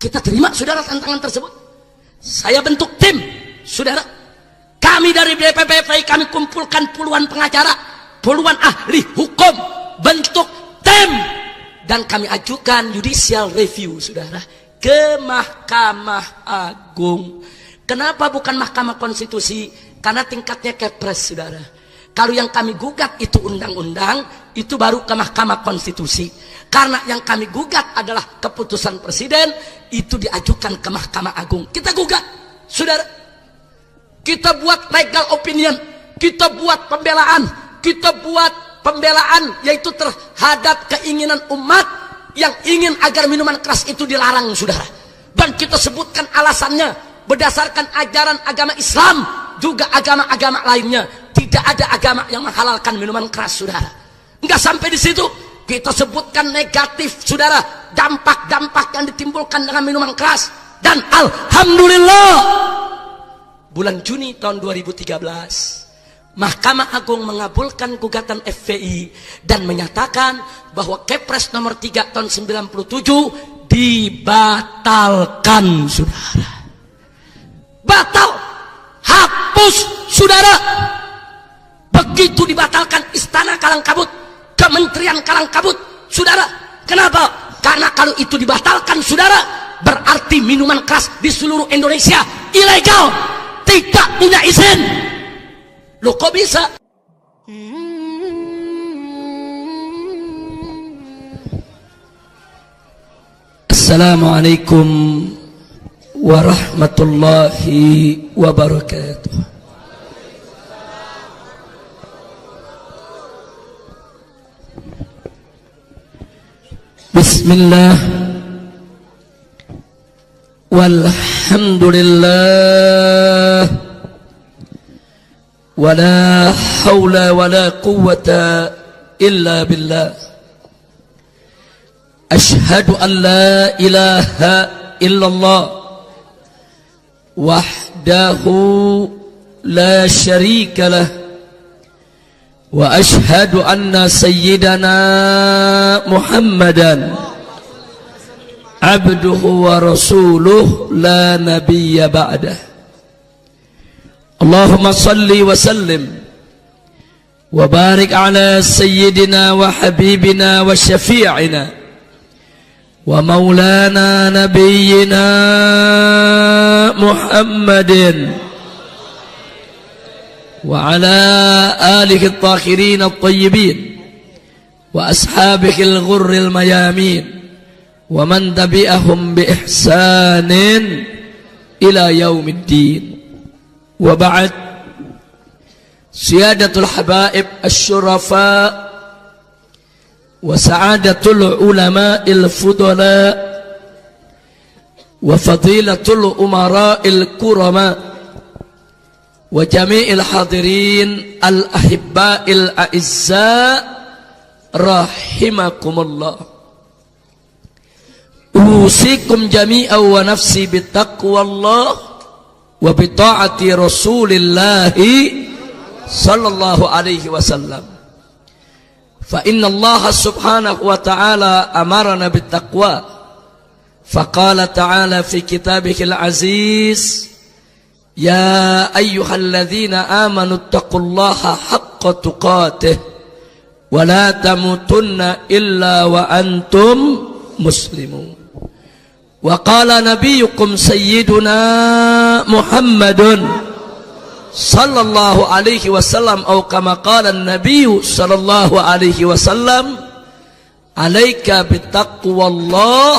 Kita terima saudara tantangan tersebut. Saya bentuk tim, saudara. Kami dari DPP FPI kami kumpulkan puluhan pengacara, puluhan ahli hukum, bentuk tim, dan kami ajukan judicial review, saudara, ke Mahkamah Agung. Kenapa bukan Mahkamah Konstitusi? Karena tingkatnya kepres, saudara. Kalau yang kami gugat itu undang-undang, itu baru ke Mahkamah Konstitusi. Karena yang kami gugat adalah keputusan presiden, itu diajukan ke Mahkamah Agung. Kita gugat, saudara. Kita buat legal opinion, kita buat pembelaan, yaitu terhadap keinginan umat yang ingin agar minuman keras itu dilarang, saudara. Dan kita sebutkan alasannya berdasarkan ajaran agama Islam, juga agama-agama lainnya. Tidak ada agama yang menghalalkan minuman keras, saudara. Enggak sampai di situ, kita sebutkan negatif, saudara, dampak-dampak yang ditimbulkan dengan minuman keras. Dan alhamdulillah, bulan Juni tahun 2013, Mahkamah Agung mengabulkan gugatan FPI dan menyatakan bahwa Kepres nomor 3 tahun 97 dibatalkan, saudara. Batal, hapus, saudara. Begitu dibatalkan, Istana kalang kabut, Kementerian kalang kabut, saudara. Kenapa? Karena kalau itu dibatalkan, saudara, berarti minuman keras di seluruh Indonesia ilegal, tidak punya izin. Loh, kok bisa? Assalamualaikum warahmatullahi wabarakatuh. Bismillah, walhamdulillah, wala hawla wala quwwata illa billah. Ashhadu an la ilaha illallah wahdahu la syarika lah, wa ashhadu anna sayyidana Muhammadan abduhu wa rasuluh la nabiyya ba'dah. Allahumma salli wa sallim wa barik ala sayyidina wa habibina wa syafi'ina wa maulana nabiyyina Muhammadin wa ala alihi at-tahirin at-tayyibin wa ashabihi al-ghurril mayamin wa man tabi'ahum bi ihsanin ila yaumiddin. Wa ba'd, siyadatul habaib asy-syurafa wa sa'adatul ulama'il fudala wa fadilatul umara'il kurama wa jami'il hadirin al-ahibba'il a'izza rahimakumullah. Usikum jami'an wa nafsi bittaqwallah wa bita'ati rasulillahi sallallahu alaihi wasallam. Fa inna Allah subhanahu wa ta'ala amarana bittaqwa. Faqala ta'ala fi kitabihil aziz, ya ayyuhalladzina amanu ittaqullaha haqqa tuqatih wa la tamutunna illa wa antum muslimun. Wa qala nabiyyukum sayyiduna Muhammadun sallallahu alaihi wasallam, atau kama qala an-nabiyyu sallallahu alaihi wasallam, alaika bittaqwallah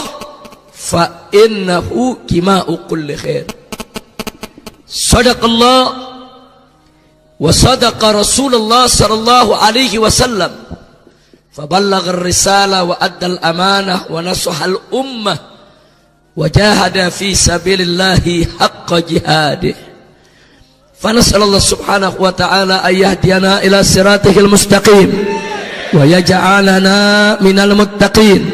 fa innahu kima'u kulli khair. Sadaqallah wa sadaqa Rasulullah sallallahu alaihi wasallam, faballagha ar-risala wa adda al-amanah wa nasaha al-ummah wa jahada fi sabilillahi haqqa jihadih. Fa nas'alullah subhanahu wa ta'ala an yahdiyana ila siratihil mustaqim wa yaj'alana minal muttaqin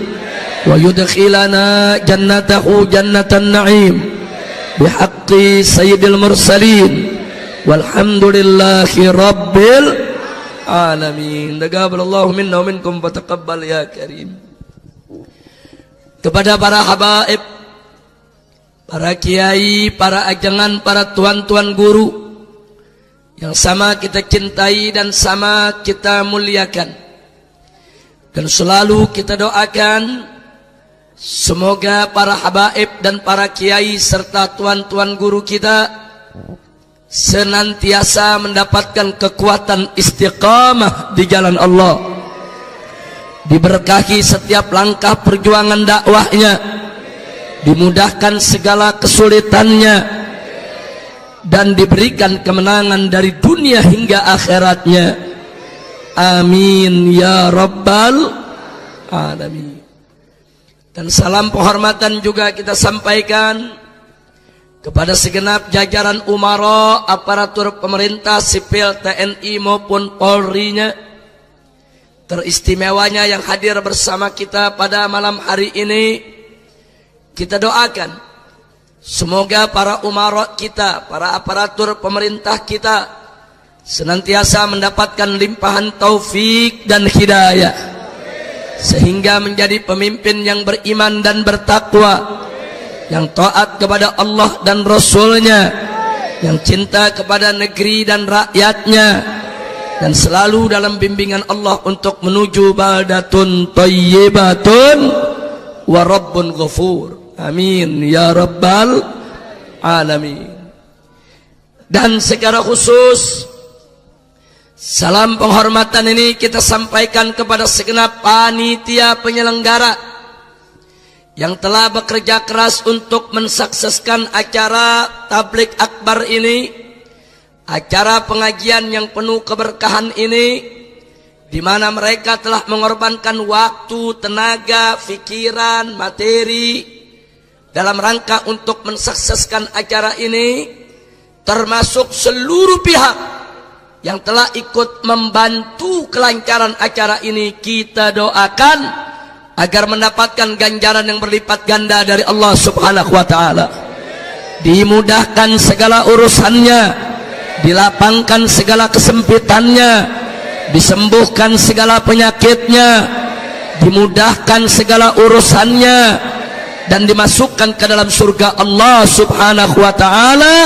wa yudkhilana jannatahu jannatan na'im bihaqqi sayyidil mursalin walhamdulillahi rabbil alamin. Taqabbalallahu minna wa minkum wa taqabbal ya karim. Kepada para habaib para kiai, para ajangan, para tuan-tuan guru yang sama kita cintai dan sama kita muliakan. Dan selalu kita doakan semoga para habaib dan para kiai serta tuan-tuan guru kita senantiasa mendapatkan kekuatan istiqamah di jalan Allah, diberkahi setiap langkah perjuangan dakwahnya, dimudahkan segala kesulitannya, dan diberikan kemenangan dari dunia hingga akhiratnya. Amin ya rabbal alamin. Dan salam penghormatan juga kita sampaikan kepada segenap jajaran umara, aparatur pemerintah sipil TNI maupun Polri-nya, teristimewanya yang hadir bersama kita pada malam hari ini. Kita doakan semoga para umara kita, para aparatur pemerintah kita senantiasa mendapatkan limpahan taufik dan hidayah, sehingga menjadi pemimpin yang beriman dan bertakwa, yang taat kepada Allah dan Rasul-Nya, yang cinta kepada negeri dan rakyatnya, dan selalu dalam bimbingan Allah untuk menuju baldatun thayyibatun wa rabbun ghafur. Amin ya rabbal alamin. Dan secara khusus salam penghormatan ini kita sampaikan kepada segenap panitia penyelenggara yang telah bekerja keras untuk mensukseskan acara tabligh akbar ini, acara pengajian yang penuh keberkahan ini, di mana mereka telah mengorbankan waktu, tenaga, pikiran, materi dalam rangka untuk mensukseskan acara ini, termasuk seluruh pihak yang telah ikut membantu kelancaran acara ini. Kita doakan agar mendapatkan ganjaran yang berlipat ganda dari Allah Subhanahu wa ta'ala, dimudahkan segala urusannya, dilapangkan segala kesempitannya, disembuhkan segala penyakitnya, dimudahkan segala urusannya, dan dimasukkan ke dalam surga Allah Subhanahu wa ta'ala.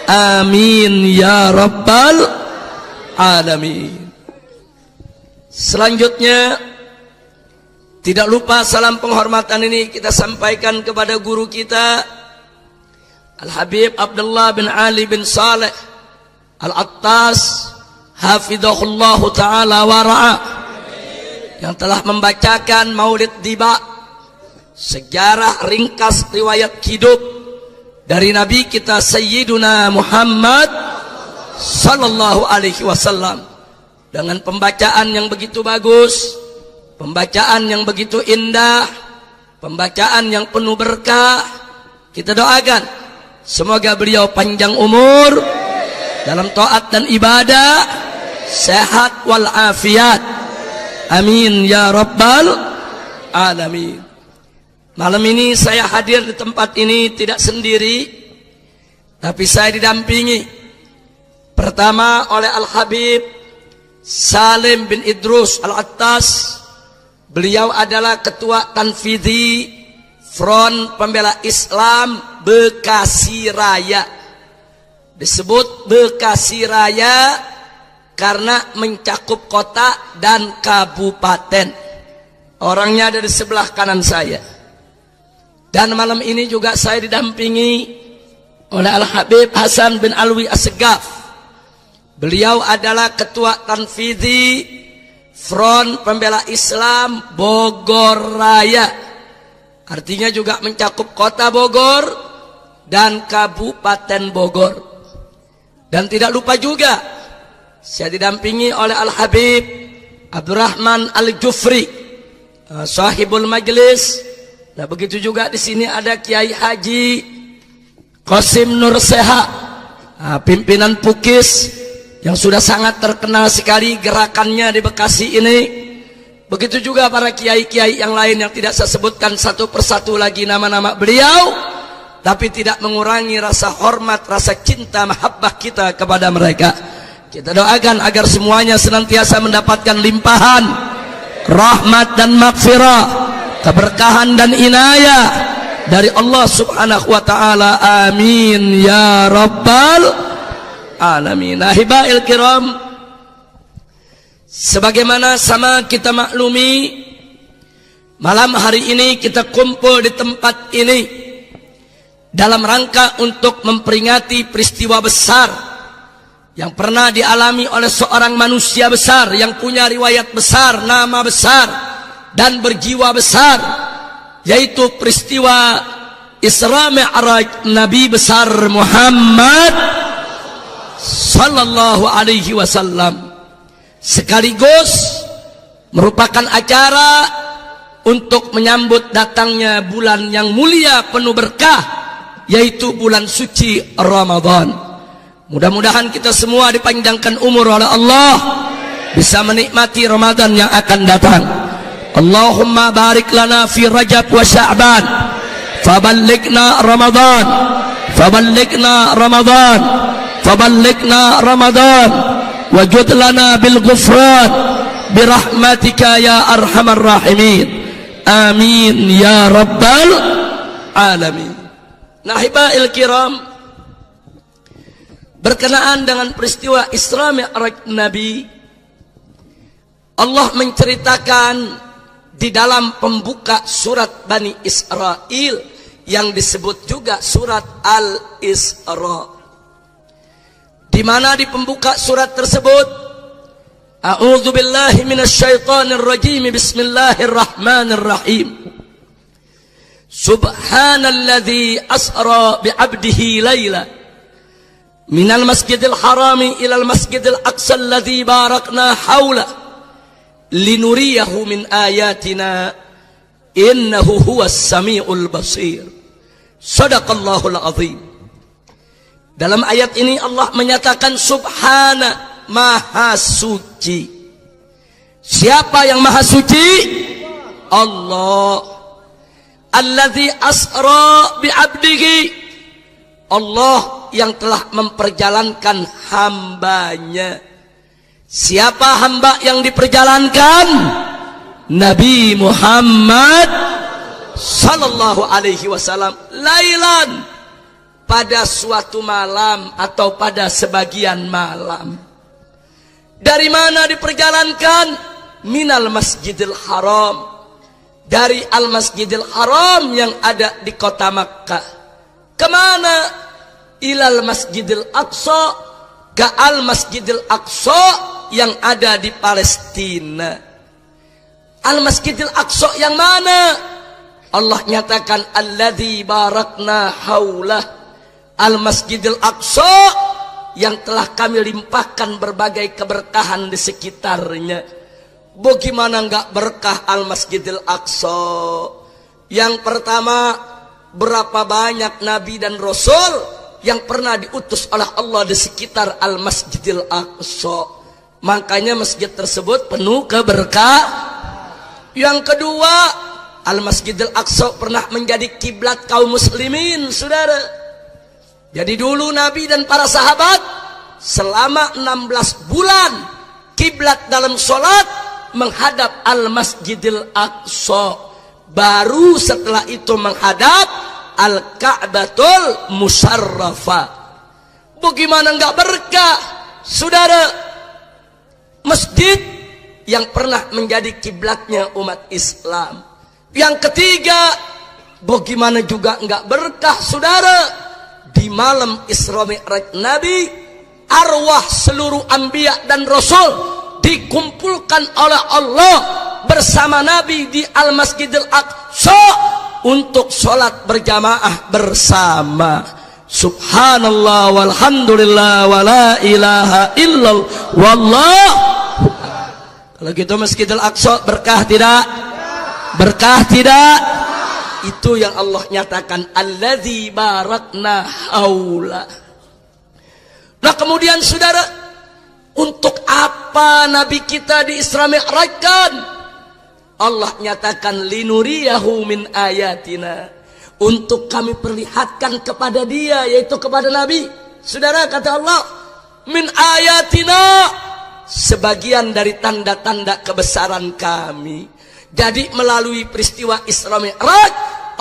Amin ya rabbal alamin. Selanjutnya, tidak lupa salam penghormatan ini kita sampaikan kepada guru kita Al-Habib Abdullah bin Ali bin Saleh Al-Attas hafidhahullahu ta'ala wa ra'a, yang telah membacakan Maulid Diba, sejarah ringkas riwayat hidup dari Nabi kita Sayyiduna Muhammad sallallahu alaihi wasallam, dengan pembacaan yang begitu bagus, pembacaan yang begitu indah, pembacaan yang penuh berkah. Kita doakan semoga beliau panjang umur dalam taat dan ibadah, sehat wal afiat. Amin ya rabbal alamin. Malam ini saya hadir di tempat ini tidak sendiri, tapi saya didampingi pertama oleh Al-Habib Salim bin Idrus Al-Attas. Beliau adalah Ketua Tanfidhi Front Pembela Islam Bekasi Raya. Disebut Bekasi Raya karena mencakup kota dan kabupaten. Orangnya ada di sebelah kanan saya. Dan malam ini juga saya didampingi oleh Al-Habib Hasan bin Alwi Assegaf. Beliau adalah Ketua Tanfidhi Front Pembela Islam Bogor Raya. Artinya juga mencakup kota Bogor dan Kabupaten Bogor. Dan tidak lupa juga saya didampingi oleh Al-Habib Abdurrahman Al-Jufri, sahibul majlis. Nah, begitu juga di sini ada Kiai Haji Qasim Nur Seha, pimpinan Pukis yang sudah sangat terkenal sekali gerakannya di Bekasi ini. Begitu juga para kiai-kiai yang lain yang tidak saya sebutkan satu persatu lagi nama-nama beliau, tapi tidak mengurangi rasa hormat, rasa cinta, mahabbah kita kepada mereka. Kita doakan agar semuanya senantiasa mendapatkan limpahan rahmat dan maghfirah, keberkahan dan inayah dari Allah Subhanahu wa taala. Amin ya rabbal alamin. Ahibail kiram, sebagaimana sama kita maklumi, malam hari ini kita kumpul di tempat ini dalam rangka untuk memperingati peristiwa besar yang pernah dialami oleh seorang manusia besar yang punya riwayat besar, nama besar, dan berjiwa besar, yaitu peristiwa Isra Mi'raj Nabi besar Muhammad sallallahu alaihi wasallam, sekaligus merupakan acara untuk menyambut datangnya bulan yang mulia penuh berkah, yaitu bulan suci Ramadan. Mudah-mudahan kita semua dipanjangkan umur oleh Allah, bisa menikmati Ramadan yang akan datang. Allahumma barik lana fi Rajab wa Sya'ban, faballighna Ramadan, faballighna Ramadan, faballighna Ramadan, wajud lana bil ghufran birahmatika ya arhamar rahimin. Amin ya rabbal alamin. Nahibail kiram, berkenaan dengan peristiwa Isra Mi'raj Nabi, Allah menceritakan di dalam pembuka surat Bani Israil yang disebut juga surat Al-Isra, di mana di pembuka surat tersebut, A'udzu billahi minasyaitonir rajim, bismillahirrahmanirrahim. Subhanalladzi asra bi'abdihi laila minal masjidil harami ilal masjidil aqsa alladzi barakna hawla linuriyahu min ayatina innahu huwas samiul basir. Shadaqallahul azim. Dalam ayat ini Allah menyatakan subhana, maha suci. Siapa yang maha suci? Allah. Alladzi asra bi'abdihi, Allah yang telah memperjalankan hambanya. Siapa hamba yang diperjalankan? Nabi Muhammad sallallahu alaihi wasallam. Lailan, pada suatu malam atau pada sebagian malam. Dari mana diperjalankan? Minal Masjidil Haram, dari Al-Masjidil Haram yang ada di kota Makkah. Kemana? Ilal Masjidil Aqsa, ke Al-Masjidil Aqsa yang ada di Palestina. Al-Masjidil Aqsa yang mana? Allah nyatakan alladzi barakna haulah, Al-Masjidil Aqsa yang telah kami limpahkan berbagai keberkahan di sekitarnya. Bagaimana enggak berkah Al-Masjidil Aqsa? Yang pertama, berapa banyak nabi dan rasul yang pernah diutus oleh Allah di sekitar Al-Masjidil Aqsa. Makanya masjid tersebut penuh keberkah. Yang kedua, Al-Masjidil Aqsa pernah menjadi kiblat kaum muslimin, saudara. Jadi dulu Nabi dan para sahabat selama 16 bulan kiblat dalam sholat menghadap Al-Masjidil Aqsa. Baru setelah itu menghadap Al-Ka'batul Musyarrafah. Bagaimana enggak berkah, saudara? Masjid yang pernah menjadi kiblatnya umat Islam. Yang ketiga, bagaimana juga enggak berkah, saudara? Di malam Isra Mi'raj Nabi, arwah seluruh anbiya dan rasul dikumpulkan oleh Allah bersama Nabi di Al-Masjidil Aqsa untuk sholat berjamaah bersama. Subhanallah walhamdulillah wala ilaha illallah wallah. Kalau gitu Masjidil Aqsa berkah tidak? Berkah tidak? Itu yang Allah nyatakan alladzi barakna haula. Nah kemudian saudara, untuk apa Nabi kita di Isra Mi'rajkan? Allah nyatakan linuriyahu min ayatina, untuk kami perlihatkan kepada dia, yaitu kepada Nabi. Saudara, kata Allah, min ayatina, sebagian dari tanda-tanda kebesaran kami. Jadi melalui peristiwa Isra Mi'raj,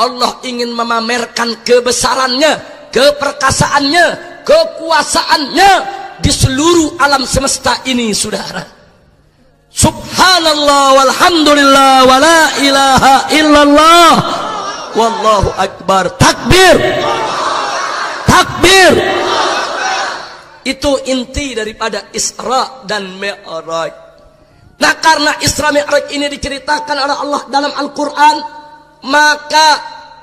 Allah ingin memamerkan kebesarannya, keperkasaannya, kekuasaannya di seluruh alam semesta ini, saudara. Subhanallah walhamdulillah wala ilaha illallah wallahu akbar. Takbir, takbir. Itu inti daripada Isra dan Mi'raj. Nah, karena Isra Mi'raj ini diceritakan oleh Allah dalam Al-Quran, maka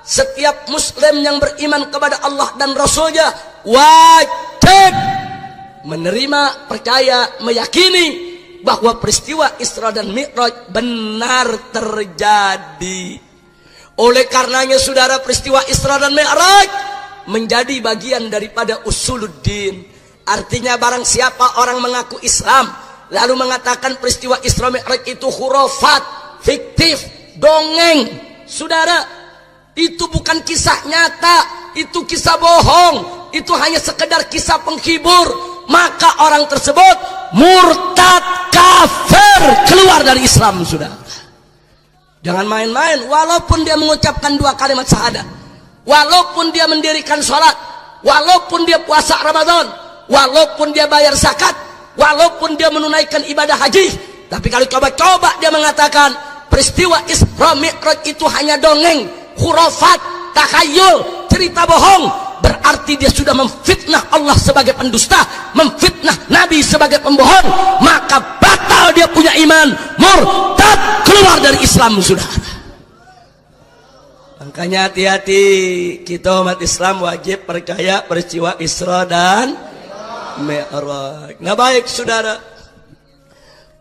setiap muslim yang beriman kepada Allah dan Rasulnya wajib menerima, percaya, meyakini bahwa peristiwa Isra dan Mi'raj benar terjadi. Oleh karenanya, saudara, peristiwa Isra dan Mi'raj menjadi bagian daripada usuluddin. Artinya, barang siapa orang mengaku Islam lalu mengatakan peristiwa Isra Mi'raj itu khurafat, fiktif, dongeng, saudara, itu bukan kisah nyata, itu kisah bohong, itu hanya sekedar kisah penghibur, maka orang tersebut murtad, kafir, keluar dari Islam, saudara. Jangan main-main. Walaupun dia mengucapkan 2 kalimat syahadat, walaupun dia mendirikan sholat, walaupun dia puasa Ramadan, walaupun dia bayar zakat, walaupun dia menunaikan ibadah haji, tapi kalau coba-coba dia mengatakan peristiwa Isra Mi'raj itu hanya dongeng, khurafat, takhayul, cerita bohong, berarti dia sudah memfitnah Allah sebagai pendusta, memfitnah Nabi sebagai pembohong, maka batal dia punya iman, murtad, keluar dari Islam, saudara. Makanya hati-hati, kita umat Islam wajib percaya peristiwa Isra dan Mi'raj. Nah, baik, saudara,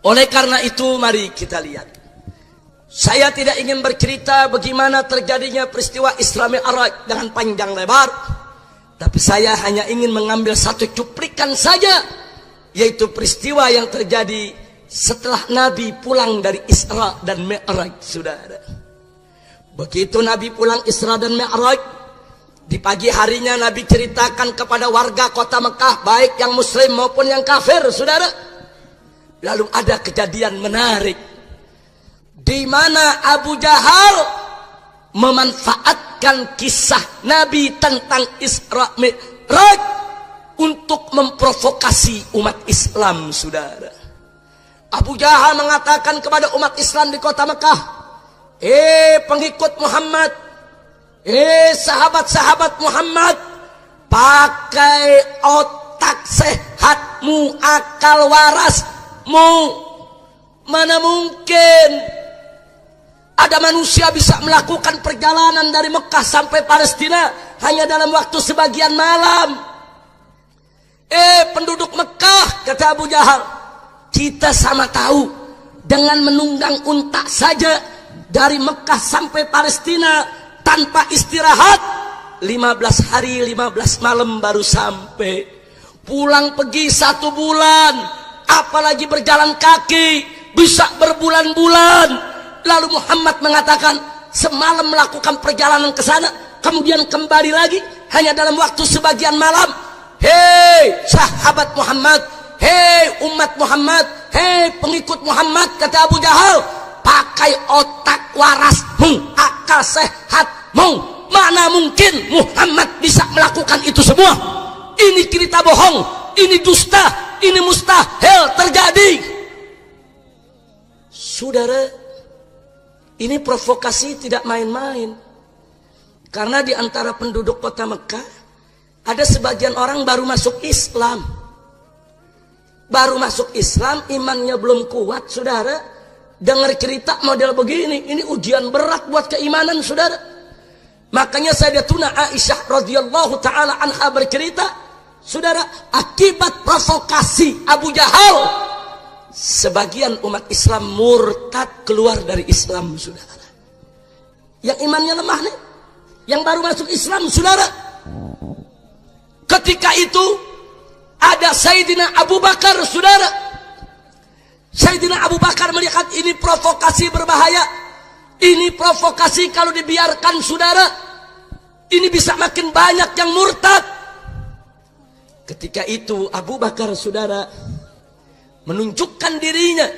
oleh karena itu mari kita lihat. Saya tidak ingin bercerita bagaimana terjadinya peristiwa Isra Mi'raj dengan panjang lebar, tapi saya hanya ingin mengambil satu cuplikan saja, yaitu peristiwa yang terjadi setelah Nabi pulang dari Isra dan Mi'raj, saudara. Begitu Nabi pulang Isra dan Mi'raj, di pagi harinya Nabi ceritakan kepada warga kota Mekah, baik yang muslim maupun yang kafir, saudara. Lalu ada kejadian menarik, di mana Abu Jahal memanfaatkan kisah Nabi tentang Isra Mi'raj untuk memprovokasi umat Islam, saudara. Abu Jahal mengatakan kepada umat Islam di kota Mekah, pengikut Muhammad, sahabat-sahabat Muhammad, pakai otak sehatmu, akal warasmu. Mana mungkin ada manusia bisa melakukan perjalanan dari Mekah sampai Palestina hanya dalam waktu sebagian malam. Penduduk Mekah, kata Abu Jahal, kita sama tahu dengan menunggang unta saja dari Mekah sampai Palestina tanpa istirahat 15 hari 15 malam baru sampai. Pulang pergi 1 bulan, apalagi berjalan kaki bisa berbulan-bulan. Lalu Muhammad mengatakan semalam melakukan perjalanan ke sana, kemudian kembali lagi hanya dalam waktu sebagian malam. Hei sahabat Muhammad, hei umat Muhammad, hei pengikut Muhammad, kata Abu Jahal, pakai otak warasmu, akal sehatmu. Mana mungkin Muhammad bisa melakukan itu semua? Ini cerita bohong, ini dusta, ini mustahil terjadi. Saudara, ini provokasi tidak main-main. Karena di antara penduduk kota Mekah ada sebagian orang baru masuk Islam. Baru masuk Islam, imannya belum kuat, saudara. Dengar cerita model begini, ini ujian berat buat keimanan, saudara. Makanya Sayyidatuna Aisyah radhiyallahu taala anha bercerita, saudara, akibat provokasi Abu Jahal, sebagian umat Islam murtad, keluar dari Islam, saudara. Yang imannya lemah nih, yang baru masuk Islam, saudara. Ketika itu ada Sayyidina Abu Bakar, saudara. Sayyidina Abu Bakar melihat ini provokasi berbahaya. Ini provokasi kalau dibiarkan, saudara, ini bisa makin banyak yang murtad. Ketika itu Abu Bakar, saudara, menunjukkan dirinya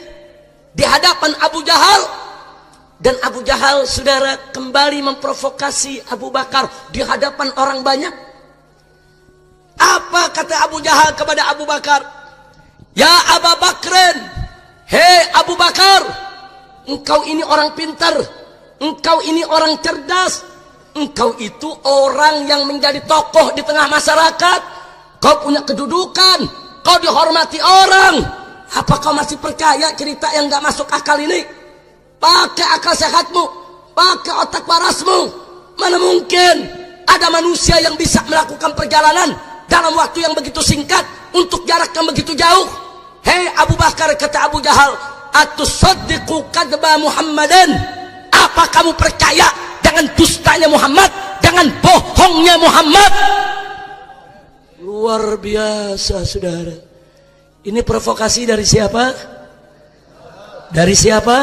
di hadapan Abu Jahal, Dan Abu Jahal, saudara, kembali memprovokasi Abu Bakar di hadapan orang banyak. Apa kata Abu Jahal kepada Abu Bakar? Ya Abu Bakrin, hei Abu Bakar, engkau ini orang pintar, engkau ini orang cerdas, engkau itu orang yang menjadi tokoh di tengah masyarakat, kau punya kedudukan, kau dihormati orang. Apa kau masih percaya cerita yang gak masuk akal ini? Pakai akal sehatmu, pakai otak parasmu. Mana mungkin ada manusia yang bisa melakukan perjalanan dalam waktu yang begitu singkat untuk jarak yang begitu jauh. Hei Abu Bakar, kata Abu Jahal, atusaddiqu kadba Muhammadan? Apa kamu percaya dengan dustanya Muhammad, dengan bohongnya Muhammad? Luar biasa, saudara. Ini provokasi dari siapa? Dari siapa?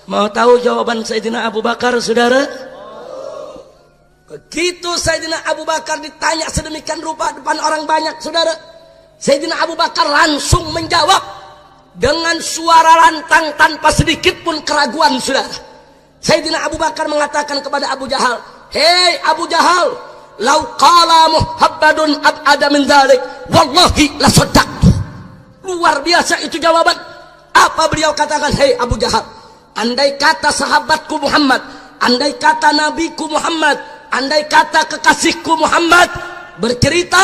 Mau tahu jawaban Sayyidina Abu Bakar, saudara? Begitu Sayyidina Abu Bakar ditanya sedemikian rupa depan orang banyak, saudara, Sayyidina Abu Bakar langsung menjawab dengan suara lantang tanpa sedikit pun keraguan, saudara. Sayyidina Abu Bakar mengatakan kepada Abu Jahal, hei Abu Jahal, lau qala Muhammadun ab'ada min dzalik, wallahi la saddaqtu. Luar biasa itu jawaban. Apa beliau katakan? Hei Abu Jahal, andai kata sahabatku Muhammad, andai kata nabiku Muhammad, andai kata kekasihku Muhammad bercerita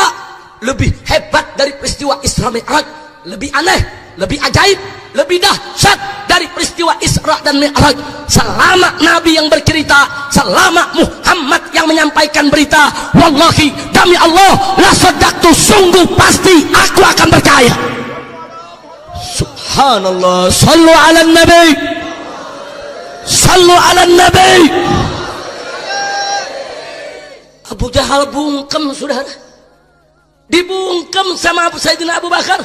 lebih hebat dari peristiwa Isra Mi'raj, lebih aneh, lebih ajaib, lebih dahsyat dari peristiwa Isra dan Mi'raj, selama Nabi yang bercerita, selama Muhammad yang menyampaikan berita, wallahi demi Allah la saddaqtu, sungguh pasti aku akan percaya. Subhanallah. Sallu ala nabi, sallu ala nabi. Abu Jahal bungkem, saudara, dibungkem sama Sayyidina Abu Bakar.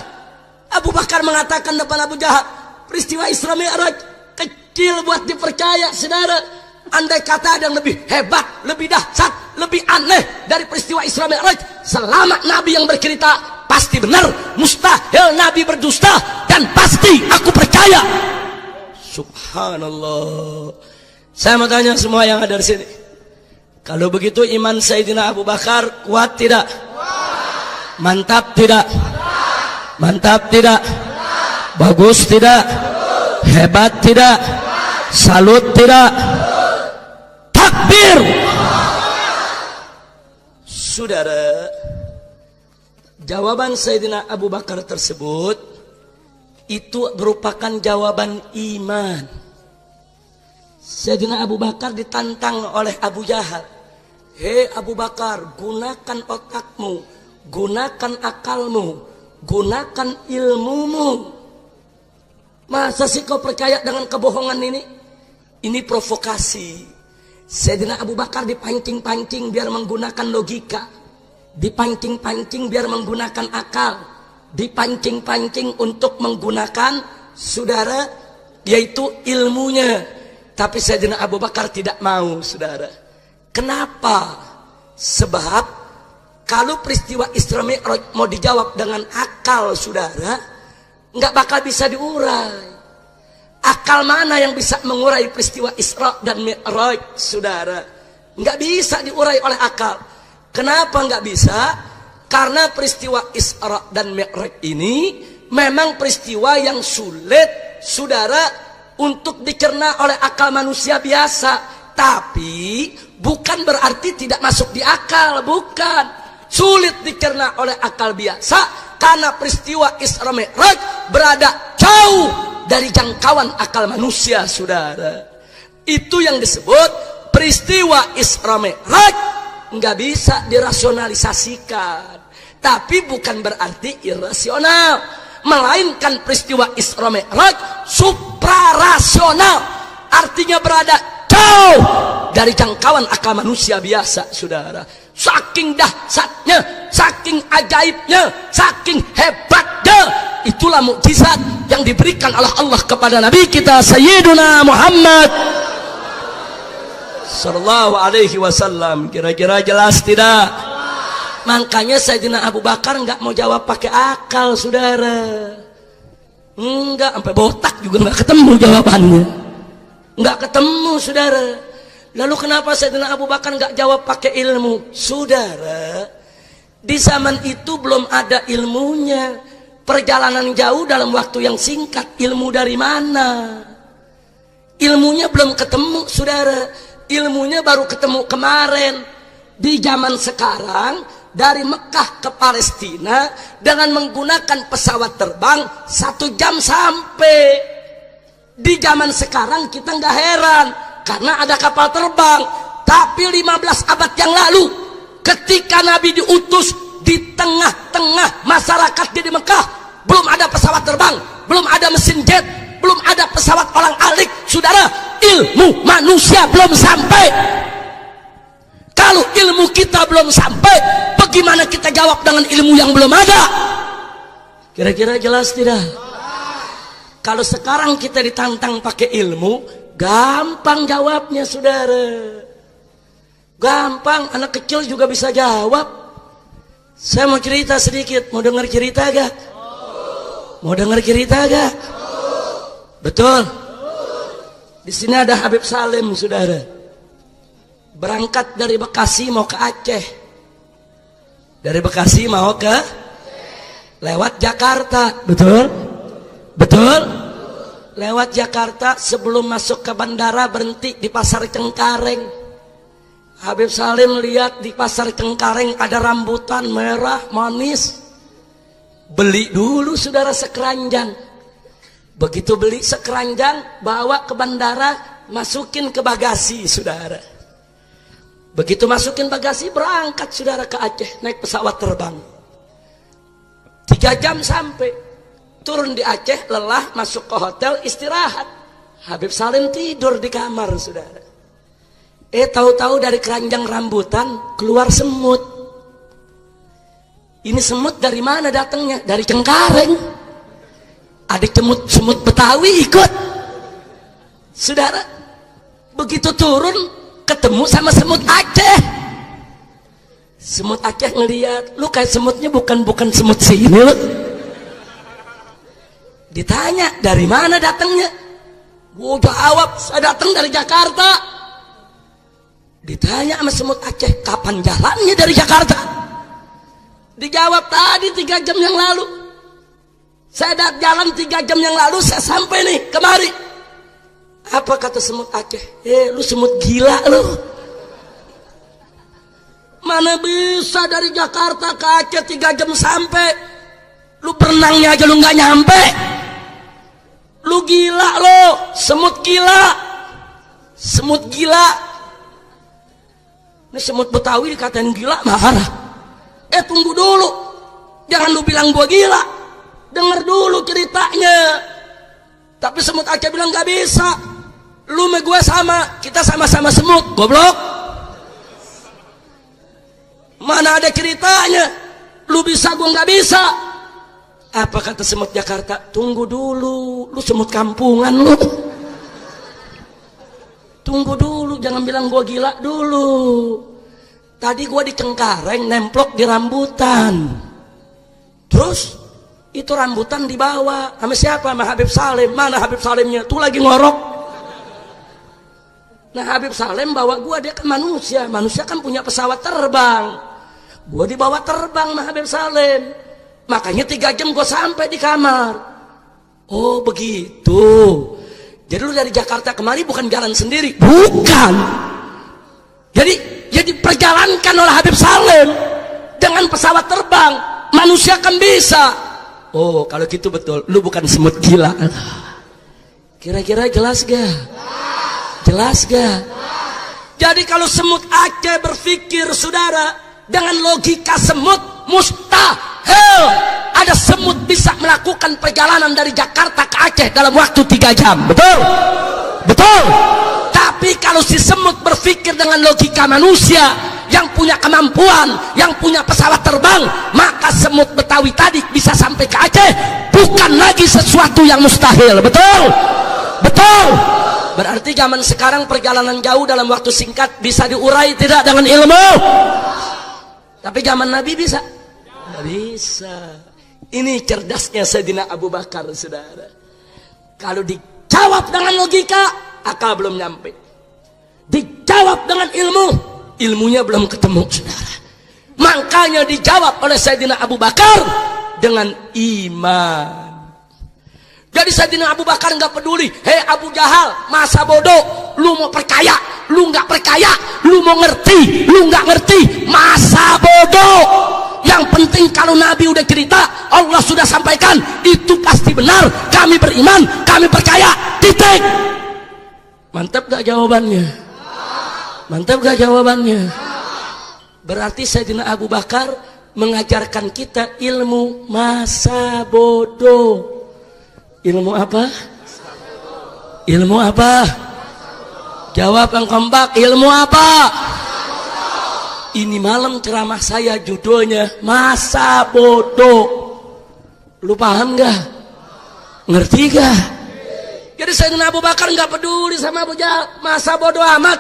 Abu Bakar mengatakan depan Abu Jahal, peristiwa Isra Mi'raj kecil buat dipercaya, saudara. Andai kata ada yang lebih hebat, lebih dahsyat, lebih aneh dari peristiwa Isra Mi'raj, selama Nabi yang bercerita, pasti benar, mustahil Nabi berdusta, dan pasti aku percaya. Subhanallah. Saya mau tanya semua yang ada di sini, kalau begitu iman Sayyidina Abu Bakar kuat tidak? Mantap tidak? Mantap tidak? Bagus tidak? Hebat tidak? Salut tidak? Takbir. Saudara, jawaban Sayyidina Abu Bakar tersebut itu merupakan jawaban iman. Sayyidina Abu Bakar ditantang oleh Abu Jahal. Hei Abu Bakar, gunakan otakmu, gunakan akalmu, gunakan ilmumu. Masa sih kau percaya dengan kebohongan ini? Ini provokasi. Sayyidina Abu Bakar dipancing-pancing biar menggunakan logika, dipancing-pancing biar menggunakan akal, dipancing-pancing untuk menggunakan, saudara, yaitu ilmunya. Tapi Sayyidina Abu Bakar tidak mau, saudara. Kenapa? Sebab kalau peristiwa Isra Mi'raj mau dijawab dengan akal, saudara, nggak bakal bisa diurai. Akal mana yang bisa mengurai peristiwa Isra dan Mi'raj, saudara? Nggak bisa diurai oleh akal. Kenapa nggak bisa? Karena peristiwa Isra dan Mi'raj ini memang peristiwa yang sulit, saudara, untuk dicerna oleh akal manusia biasa. Tapi bukan berarti tidak masuk di akal, bukan. Sulit dicerna oleh akal biasa karena peristiwa Isra Mi'raj berada jauh dari jangkauan akal manusia, saudara. Itu yang disebut peristiwa Isra Mi'raj nggak bisa dirasionalisasikan. Tapi bukan berarti irasional, melainkan peristiwa Isra Mi'raj suprarasional, artinya berada jauh dari jangkauan akal manusia biasa, saudara. Saking dahsyatnya, saking ajaibnya, saking hebatnya, itulah mukjizat yang diberikan oleh Allah kepada Nabi kita Sayyiduna Muhammad sallallahu alaihi wasallam. Kira-kira jelas tidak? Makanya Sayyidina Abu Bakar nggak mau jawab pakai akal, saudara. Enggak, sampai botak juga nggak ketemu jawabannya. Nggak ketemu, saudara. Lalu kenapa Sayyidina Abu Bakar nggak jawab pakai ilmu? Saudara, di zaman itu belum ada ilmunya. Perjalanan jauh dalam waktu yang singkat, ilmu dari mana? Ilmunya belum ketemu, saudara. Ilmunya baru ketemu kemarin. Di zaman sekarang, dari Mekah ke Palestina dengan menggunakan pesawat terbang 1 jam sampai. Di zaman sekarang kita nggak heran karena ada kapal terbang. Tapi 15 abad yang lalu, ketika Nabi diutus di tengah-tengah masyarakat di Mekah, belum ada pesawat terbang, belum ada mesin jet, belum ada pesawat olang-alik. Saudara, ilmu manusia belum sampai. Kalau ilmu kita belum sampai, bagaimana kita jawab dengan ilmu yang belum ada? Kira-kira jelas tidak? Kalau sekarang kita ditantang pakai ilmu, gampang jawabnya, saudara. Gampang, anak kecil juga bisa jawab. Saya mau cerita sedikit, mau dengar cerita gak? Mau dengar cerita gak? Betul. Di sini ada Habib Salim, saudara. Berangkat dari Bekasi mau ke Aceh. Dari Bekasi mau ke lewat Jakarta, betul? Betul? Lewat Jakarta, sebelum masuk ke bandara berhenti di Pasar Cengkareng. Habib Salim lihat di Pasar Cengkareng ada rambutan merah manis. Beli dulu, saudara, sekeranjang. Begitu beli sekeranjang, bawa ke bandara, masukin ke bagasi, saudara. Begitu masukin bagasi, berangkat, saudara, ke Aceh naik pesawat terbang. 3 jam sampai. Turun di Aceh, lelah, masuk ke hotel, istirahat. Habib Salim tidur di kamar, saudara. Tahu-tahu dari keranjang rambutan keluar semut. Ini semut dari mana datangnya? Dari Cengkareng. Ada semut Betawi ikut. Saudara, begitu turun ketemu sama semut Aceh. Semut Aceh ngeliat, lu kayak semutnya bukan semut sini, lu. Ditanya, dari mana datangnya? Gua jawab, saya datang dari Jakarta. Ditanya sama semut Aceh, kapan jalannya dari Jakarta? Dijawab, tadi 3 jam yang lalu. Saya jalan 3 jam yang lalu, saya sampai nih, kemari. Apa kata semut Aceh? Lu semut gila lu. Mana bisa dari Jakarta ke Aceh 3 jam sampai? Lu berenangnya aja lu nggak nyampe. Lu gila lo, semut gila. Semut gila. Ini semut Betawi dikatain gila marah. Tunggu dulu. Jangan lu bilang gua gila. Dengar dulu ceritanya. Tapi semut Aceh bilang gak bisa. Lu sama gue sama, kita sama-sama semut, goblok. Mana ada ceritanya? Lu bisa, gua gak bisa. Apa kata semut Jakarta? Tunggu dulu, lu semut kampungan lu. Tunggu dulu, jangan bilang gua gila dulu. Tadi gua di Cengkareng nemplok di rambutan. Terus itu rambutan dibawa sama siapa? Sama Habib Salim. Mana Habib Salimnya? Tuh lagi ngorok. Nah, Habib Salim bawa gua, dia kan manusia. Manusia kan punya pesawat terbang. Gua dibawa terbang sama Habib Salim. Makanya 3 jam gue sampai di kamar. Oh begitu. Jadi lu dari Jakarta kemari bukan jalan sendiri? Bukan. Jadi perjalankan oleh Habib Salim dengan pesawat terbang. Manusia kan bisa. Oh kalau gitu betul. Lu bukan semut gila. Kira-kira jelas gak? Jelas gak? Jadi kalau semut Aceh berpikir, saudara, dengan logika semut, mustahil ada semut bisa melakukan perjalanan dari Jakarta ke Aceh dalam waktu 3 jam. Betul? Betul? Tapi kalau si semut berpikir dengan logika manusia yang punya kemampuan, yang punya pesawat terbang, maka semut Betawi tadi bisa sampai ke Aceh. Bukan lagi sesuatu yang mustahil. Betul? Betul? Berarti zaman sekarang perjalanan jauh dalam waktu singkat bisa diurai tidak dengan ilmu? Tapi zaman Nabi bisa? Tidak bisa. Ini cerdasnya Sayyidina Abu Bakar, saudara. Kalau dijawab dengan logika, akal belum nyampe. Dijawab dengan ilmu, ilmunya belum ketemu, saudara. Makanya dijawab oleh Sayyidina Abu Bakar dengan iman. Jadi Sayyidina Abu Bakar nggak peduli, hei Abu Jahal, masa bodoh, lu mau percaya, lu nggak percaya, lu mau ngerti, lu nggak ngerti, masa bodoh. Yang penting kalau Nabi udah cerita, Allah sudah sampaikan, itu pasti benar, kami beriman, kami percaya, titik. Mantap gak jawabannya? Mantap gak jawabannya? Berarti Sayyidina Abu Bakar mengajarkan kita ilmu masa bodoh. Ilmu apa? Ilmu apa? Jawab yang kompak, ilmu apa? Ini malam ceramah saya judulnya masa bodoh. Lu paham gak? Ngerti gak? Jadi Sayyidina Abu Bakar gak peduli sama Abu Jahal. Masa bodoh amat.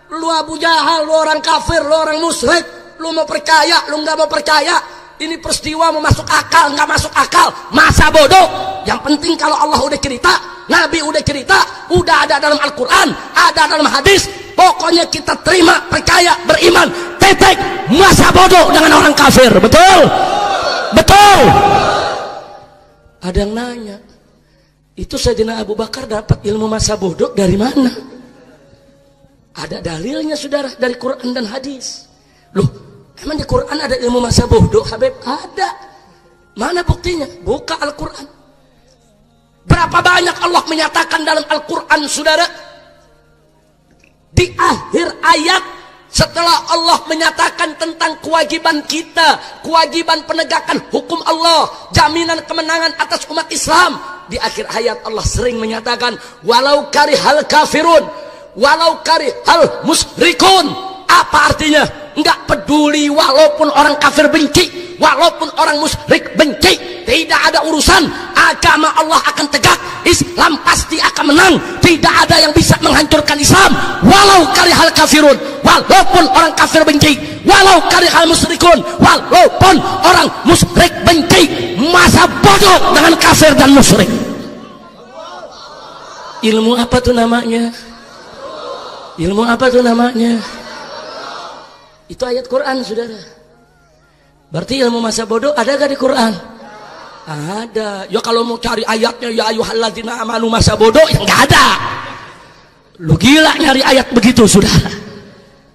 Lu Abu Jahal, lu orang kafir, lu orang musyrik. Lu mau percaya, lu gak mau percaya. Ini peristiwa mau masuk akal, nggak masuk akal, masa bodoh. Yang penting kalau Allah udah cerita, Nabi udah cerita, udah ada dalam Al-Quran, ada dalam hadis, pokoknya kita terima, percaya, beriman, titik. Masa bodoh dengan orang kafir, betul? Betul. Ada yang nanya, itu Sayyidina Abu Bakar dapat ilmu masa bodoh dari mana? Ada dalilnya, saudara, dari Quran dan hadis. Loh, emang di Quran ada ilmu masa bodoh, Habib? Ada. Mana buktinya? Buka Al-Quran. Berapa banyak Allah menyatakan dalam Al-Quran, saudara? Di akhir ayat, setelah Allah menyatakan tentang kewajiban kita, kewajiban penegakan hukum Allah, jaminan kemenangan atas umat Islam, di akhir ayat Allah sering menyatakan, walau karihal kafirun, walau karihal musyrikun. Apa artinya? Enggak peduli walaupun orang kafir benci, walaupun orang musyrik benci, tidak ada urusan. Agama Allah akan tegak, Islam pasti akan menang. Tidak ada yang bisa menghancurkan Islam walau karihal kafirun, walaupun orang kafir benci, walau karihal musyrikun, walaupun orang musyrik benci. Masa bodoh dengan kafir dan musyrik. Ilmu apa tuh namanya? Ilmu apa tuh namanya? Itu ayat Quran, saudara. Berarti ilmu masa bodoh ada gak di Quran? Ada. Ya kalau mau cari ayatnya, ya ayyuhalladzina amanu masa bodoh, ya gak ada. Lu gila nyari ayat begitu, saudara.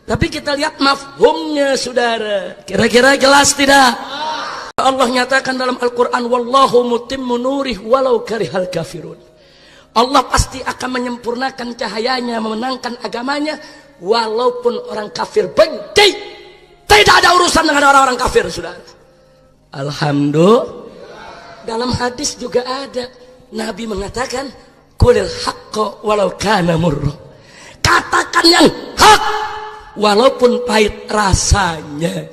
Tapi kita lihat mafhumnya, saudara. Kira-kira jelas tidak? Allah nyatakan dalam Al-Quran, wallahu mutimmu nurih walau karihal kafirun. Allah pasti akan menyempurnakan cahayanya, memenangkan agamanya, walaupun orang kafir benci. Tidak ada urusan dengan orang-orang kafir, saudara. Alhamdulillah. Dalam hadis juga ada, Nabi mengatakan, qulil haqqo walau kana murra. Katakan yang hak walaupun pahit rasanya.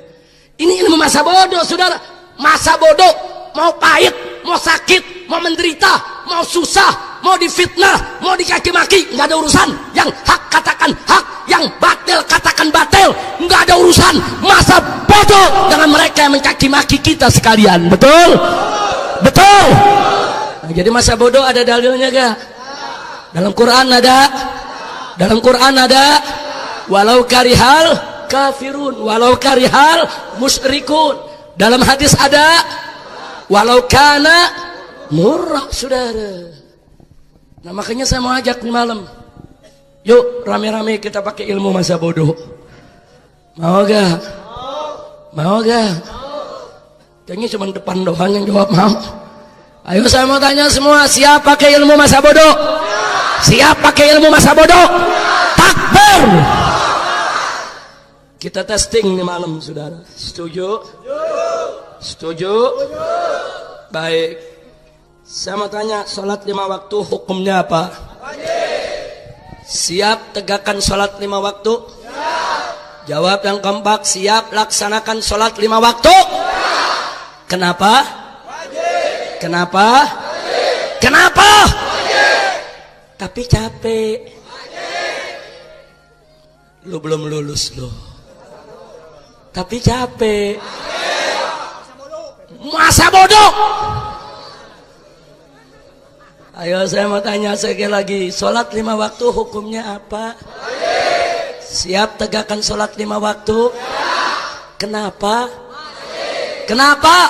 Ini ilmu masa bodoh, saudara. Masa bodoh, mau pahit, mau sakit, mau menderita, mau susah, mau difitnah, mau dicaci maki, nggak ada urusan. Yang hak katakan hak, yang batil katakan batil, nggak ada urusan. Masa bodoh dengan mereka yang mencaci maki kita sekalian, betul? Betul. Nah, jadi masa bodoh ada dalilnya gak? Dalam Quran ada, dalam Quran ada, walau karihal kafirun, walau karihal musyrikun. Dalam hadis ada, walau kana murah, saudara. Nah makanya saya mau ajak nih malam, yuk rame-rame kita pakai ilmu masa bodoh. Mau gak? Mau gak? Kayaknya cuma depan doang yang jawab mau. Ayo saya mau tanya semua, siap pakai ilmu masa bodoh? Siap pakai ilmu masa bodoh? Takbir. Kita testing nih malam, saudara. Setuju? Setuju? Baik. Saya mau tanya, sholat 5 waktu hukumnya apa? Siap tegakkan sholat 5 waktu? Jawab yang kompak, siap laksanakan sholat 5 waktu? Kenapa? Kenapa? Kenapa? Tapi capek. Lu belum lulus lu. Tapi capek. Masa bodoh. Ayo saya mau tanya sekali lagi, sholat 5 waktu hukumnya apa? Siap tegakkan sholat 5 waktu? Kenapa? Kenapa?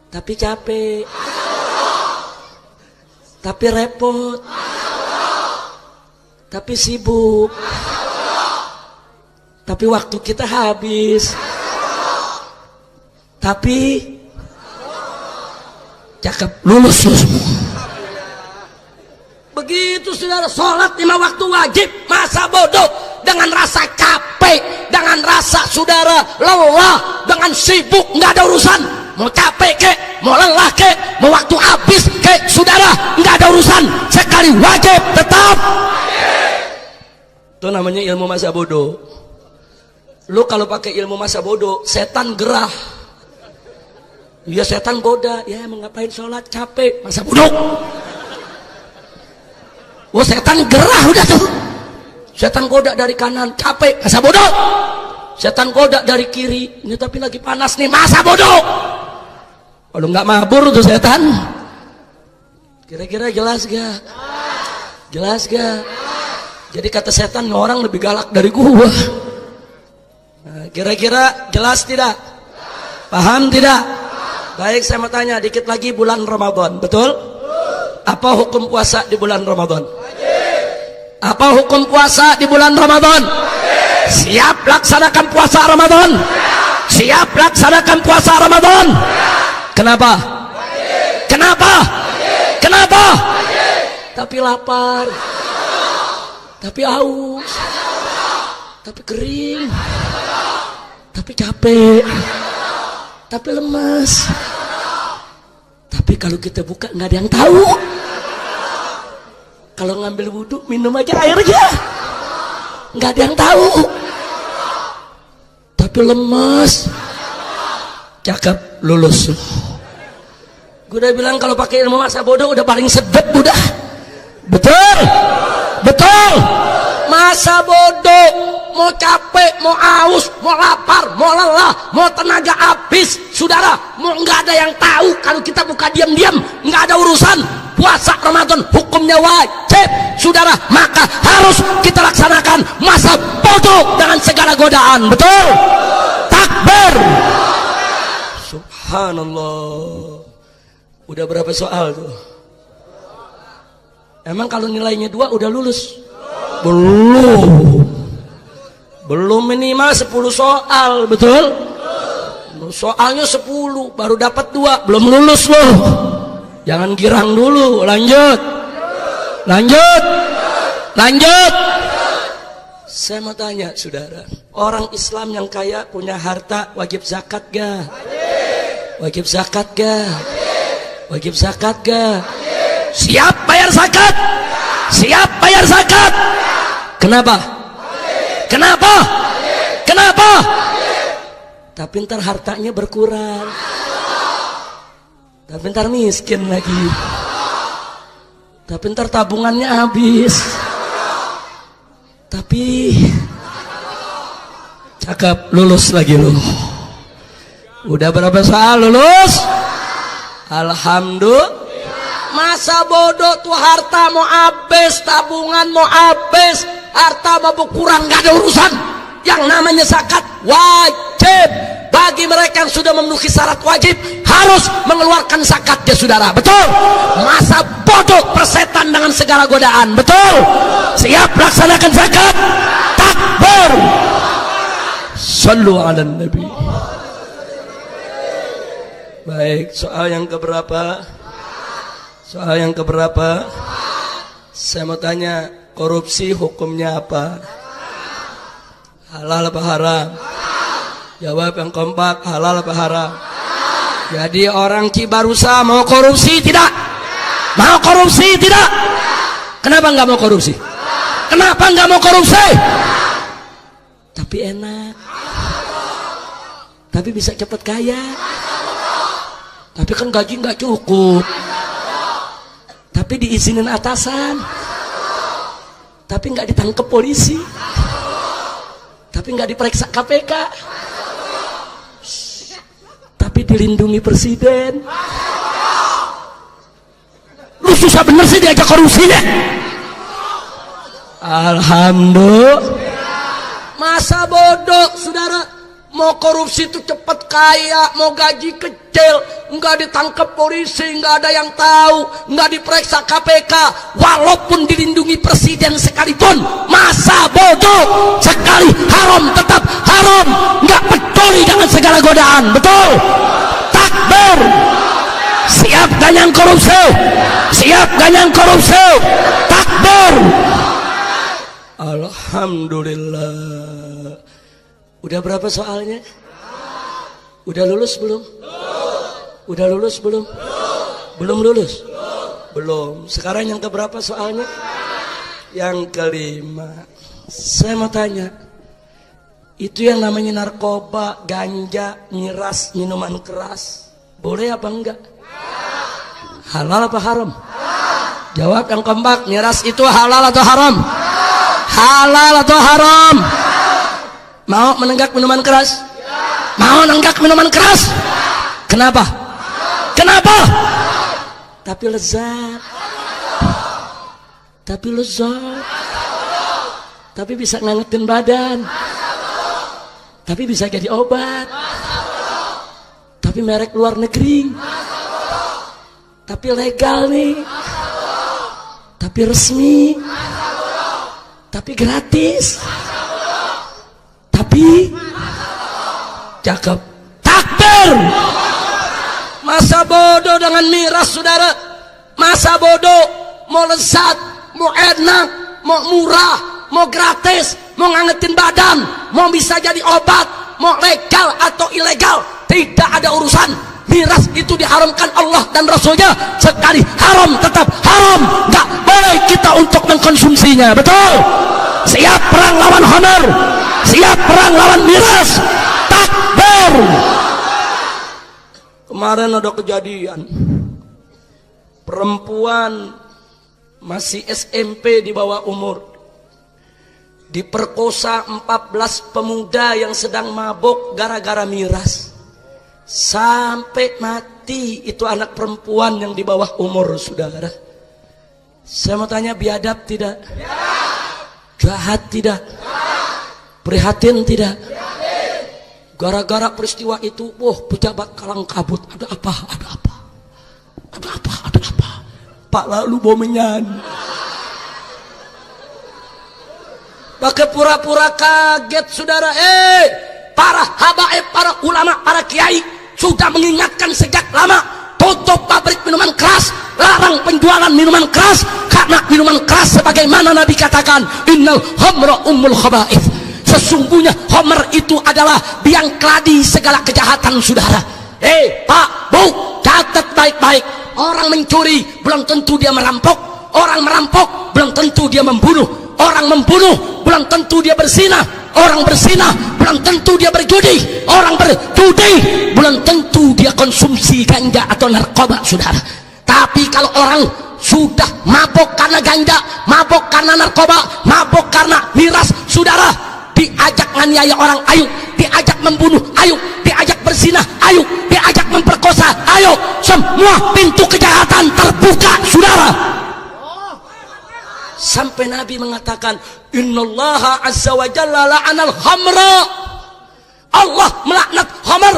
Tapi capek, tapi repot, tapi sibuk, tapi waktu kita habis, tapi cakep, lulus lu semua. Begitu saudara, sholat 5 waktu wajib, masa bodoh dengan rasa capek, dengan rasa saudara lelah, dengan sibuk, nggak ada urusan. Mau capek kek, mau lelah kek, mau waktu habis kek, saudara nggak ada urusan. Sekali wajib tetap. Itu namanya ilmu masa bodoh. Lu kalau pakai ilmu masa bodoh, setan gerah. Ya setan goda, ya emang ngapain sholat, capek, masa bodoh. Wah setan gerah udah tuh. Setan goda dari kanan, capek, masa bodoh. Setan goda dari kiri, ini tapi lagi panas nih, masa bodoh. Kalau nggak mabur tuh setan. Kira-kira jelas gak? Jelas gak? Jadi kata setan, orang lebih galak dari gua. Nah, kira-kira jelas tidak? Paham tidak? Baik, saya mau tanya, dikit lagi bulan Ramadan, betul? Apa hukum puasa di bulan Ramadan? Apa hukum puasa di bulan Ramadan? Siap laksanakan puasa Ramadan? Siap laksanakan puasa Ramadan? Kenapa? Kenapa? Kenapa? Tapi lapar, tapi haus, tapi kering, tapi capek, tapi lemas. Tapi kalau kita buka nggak ada yang tahu. Kalau ngambil wudhu minum aja airnya, nggak ada yang tahu. Tapi lemas, cakep, lulus. Gue udah bilang kalau pakai ilmu masa bodoh udah paling sedep udah. Betul, betul. Masa bodoh, mau capek, mau aus, mau lapar, mau lelah, mau tenaga habis, saudara, mau nggak ada yang tahu. Kalau kita buka diam-diam, nggak ada urusan. Puasa Ramadan hukumnya wajib, saudara, maka harus kita laksanakan masa bodoh dengan segala godaan. Betul? Takbir. Subhanallah. Udah berapa soal tuh? Emang kalau nilainya 2 udah lulus? Belum. Belum, minimal 10 soal, betul? Soalnya 10, baru dapat 2, belum lulus loh. Jangan girang dulu, lanjut. Lanjut. Lanjut. Saya mau tanya, saudara, orang Islam yang kaya punya harta wajib zakat gak? Wajib zakat gak? Wajib zakat gak? Siap bayar zakat? Siap bayar zakat? Kenapa? Kenapa? Kenapa? Tapi ntar hartanya berkurang, tapi ntar miskin lagi, tapi ntar tabungannya habis. Tapi cakep, lulus lagi lu. Udah berapa soal lulus? Alhamdulillah. Masa bodoh tuh, harta mau habis, tabungan mau habis, harta mau berkurang, gak ada urusan. Yang namanya zakat wajib bagi mereka yang sudah memenuhi syarat wajib, harus mengeluarkan zakatnya, saudara. Betul? Masa bodoh persetan dengan segala godaan. Betul? Siap laksanakan zakat? Takbir. Sallu ala nabi. Baik, soal yang keberapa? Soal yang keberapa? Saya mau tanya, korupsi hukumnya apa? Halal apa haram? Jawab yang kompak, halal apa haram? Jadi orang Cibarusa mau korupsi tidak? Mau korupsi tidak? Kenapa nggak mau korupsi? Kenapa nggak mau korupsi? Tapi enak, tapi bisa cepat kaya, tapi kan gaji nggak cukup, tapi diizinin atasan, tapi nggak ditangkap polisi, tapi nggak diperiksa KPK, tapi dilindungi presiden. Lu susah bener sih diajak korupsi deh. Alhamdulillah. Masa bodoh saudara. Mau korupsi itu cepat kaya, mau gaji kecil, nggak ditangkap polisi, nggak ada yang tahu, nggak diperiksa KPK, walaupun dilindungi presiden sekalipun. Masa bodoh sekali haram tetap haram, nggak peduli dengan segala godaan. Betul? Takbir. Siap ganyang korupsi, siap ganyang korupsi. Takbir. Alhamdulillah. Udah berapa soalnya? Udah lulus belum? Udah lulus belum? Belum lulus? Belum. Sekarang yang keberapa soalnya? Yang kelima. Saya mau tanya, itu yang namanya narkoba, ganja, miras, minuman keras, boleh apa enggak? Halal apa haram? Jawab yang kompak. Miras itu halal atau haram? Halal atau haram? Mau menenggak minuman keras? Mau nenggak minuman keras? Kenapa? Kenapa? Tapi lezat. Tapi lezat. Tapi bisa ngangetin badan. Tapi bisa jadi obat. Tapi merek luar negeri. Tapi legal nih. Tapi resmi. Tapi gratis. Tapi cakep. Takbir. Masa bodoh dengan miras saudara. Masa bodoh mau lezat, mau enak, mau murah, mau gratis, mau ngangetin badan, mau bisa jadi obat, mau legal atau ilegal, tidak ada urusan. Miras itu diharamkan Allah dan Rasulnya. Sekali haram tetap haram, nggak boleh kita untuk mengkonsumsinya. Betul? Siap perang lawan honor, siap perang lawan miras. Takbir. Kemarin ada kejadian perempuan masih SMP di bawah umur diperkosa 14 pemuda yang sedang mabuk gara-gara miras sampai mati. Itu anak perempuan yang di bawah umur saudara. Saya mau tanya, biadab tidak? Jahat tidak? Prihatin tidak? Gara-gara peristiwa itu, pejabat kalang kabut. Ada apa? Ada apa? Ada apa? Ada apa? Pak lalu bomenyan. Pakai pura-pura kaget saudara. Para habaib, para ulama, para kiai sudah mengingatkan sejak lama. Tutup pabrik minuman keras, larang penjualan minuman keras, karena minuman keras sebagaimana Nabi katakan, innal khamra ummul khaba'ith. Sesungguhnya homer itu adalah biang keladi segala kejahatan saudara. Pak, Bu, catat baik-baik. Orang mencuri belum tentu dia merampok. Orang merampok belum tentu dia membunuh. Orang membunuh belum tentu dia berzinah. Orang berzinah belum tentu dia berjudi. Orang berjudi belum tentu dia konsumsi ganja atau narkoba saudara. Tapi kalau orang sudah mabok karena ganja, mabok karena narkoba, mabok karena miras saudara, diajak nganiaya orang, ayo. Diajak membunuh, ayo. Diajak berzinah, ayo. Diajak memperkosa, ayo. Semua pintu kejahatan terbuka saudara. Sampai Nabi mengatakan, innallaha azza wa jalla la'anal khamra. Allah melaknat khamr.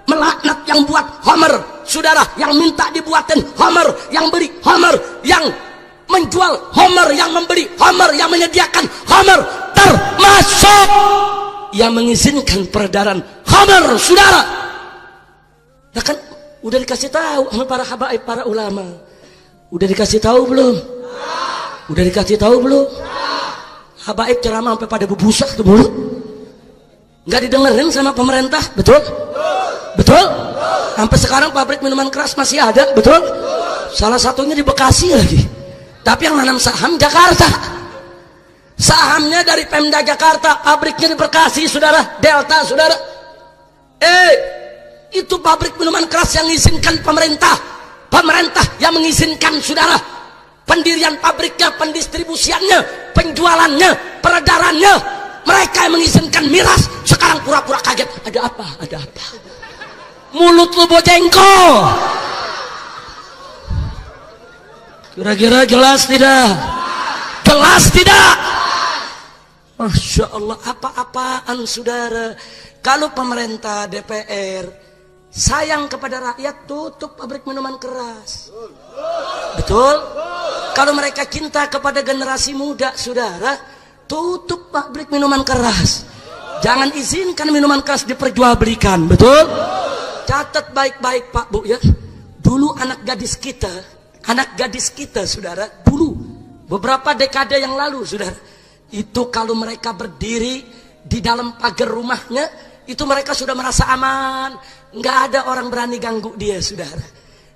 Melaknat yang buat khamr saudara, yang minta dibuatin khamr, yang beli khamr, yang menjual khamr, yang membeli khamr, yang menyediakan khamr, termasuk yang mengizinkan peredaran khamr saudara. Nah kan udah dikasih tahu sama para habaib, para ulama. Udah dikasih tahu belum? Udah dikasih tahu belum? Habaib ceramah sampai pada bebusak tuh mulut. Nggak didengerin sama pemerintah, betul? Betul? Sampai sekarang pabrik minuman keras masih ada, betul? Salah satunya di Bekasi lagi. Tapi yang nanam saham Jakarta. Sahamnya dari Pemda Jakarta, pabriknya di Bekasi, saudara. Delta, saudara. Itu pabrik minuman keras yang mengizinkan pemerintah. Pemerintah yang mengizinkan saudara. Pendirian pabriknya, pendistribusiannya, penjualannya, peredarannya. Mereka yang mengizinkan miras. Sekarang pura-pura kaget. Ada apa? Ada apa? Mulut lu bojengkol. Kira-kira jelas tidak? Jelas tidak? Masya Allah, apa-apaan saudara. Kalau pemerintah, DPR sayang kepada rakyat, tutup pabrik minuman keras. Betul? Kalau mereka cinta kepada generasi muda, saudara, tutup pabrik minuman keras. Jangan izinkan minuman keras diperjualbelikan. Betul? Catat baik-baik Pak Bu ya. Dulu anak gadis kita saudara, dulu beberapa dekade yang lalu saudara, itu kalau mereka berdiri di dalam pagar rumahnya, itu mereka sudah merasa aman, nggak ada orang berani ganggu dia saudara.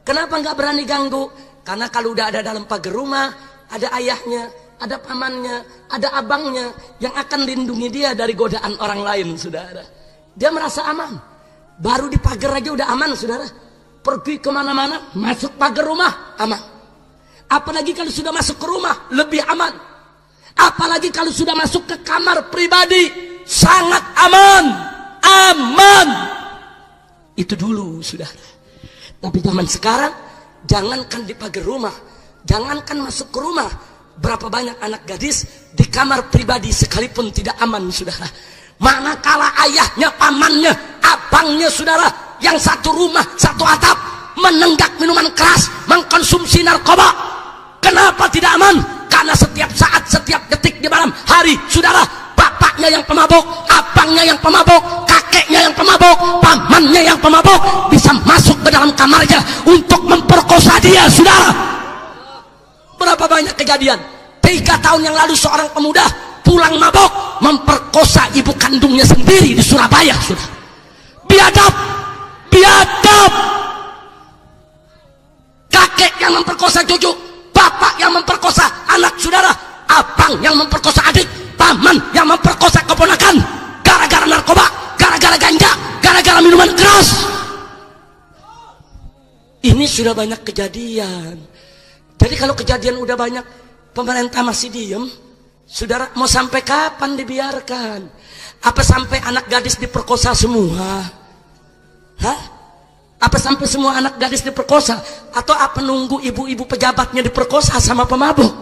Kenapa nggak berani ganggu? Karena kalau udah ada dalam pagar rumah, ada ayahnya, ada pamannya, ada abangnya yang akan lindungi dia dari godaan orang lain saudara. Dia merasa aman. Baru di pagar aja udah aman saudara. Pergi kemana-mana, masuk pagar rumah, aman. Apalagi kalau sudah masuk ke rumah, lebih aman. Apalagi kalau sudah masuk ke kamar pribadi, sangat aman. Aman. Itu dulu saudara. Tapi zaman sekarang, jangankan di pagar rumah, jangankan masuk ke rumah, berapa banyak anak gadis di kamar pribadi sekalipun tidak aman saudara. Manakala ayahnya, pamannya, abangnya saudara, yang satu rumah, satu atap, menenggak minuman keras, mengkonsumsi narkoba. Kenapa tidak aman? Karena setiap saat, setiap detik di malam hari saudara, bapaknya yang pemabok, abangnya yang pemabok, kakeknya yang pemabok, pamannya yang pemabok, bisa masuk ke dalam kamarnya untuk memperkosa dia saudara. Berapa banyak kejadian? 3 tahun yang lalu seorang pemuda pulang mabok memperkosa ibu kandungnya sendiri di Surabaya saudara. Biadab, biadab. Kakek yang memperkosa cucu, bapak yang memperkosa anak saudara, abang yang memperkosa adik, paman yang memperkosa keponakan, gara-gara narkoba, gara-gara ganja, gara-gara minuman keras. Ini sudah banyak kejadian. Jadi kalau kejadian udah banyak, pemerintah masih diem, saudara, mau sampai kapan dibiarkan? Apa sampai anak gadis diperkosa semua? Hah? Apa sampai semua anak gadis diperkosa? Atau apa nunggu ibu-ibu pejabatnya diperkosa sama pemabuk?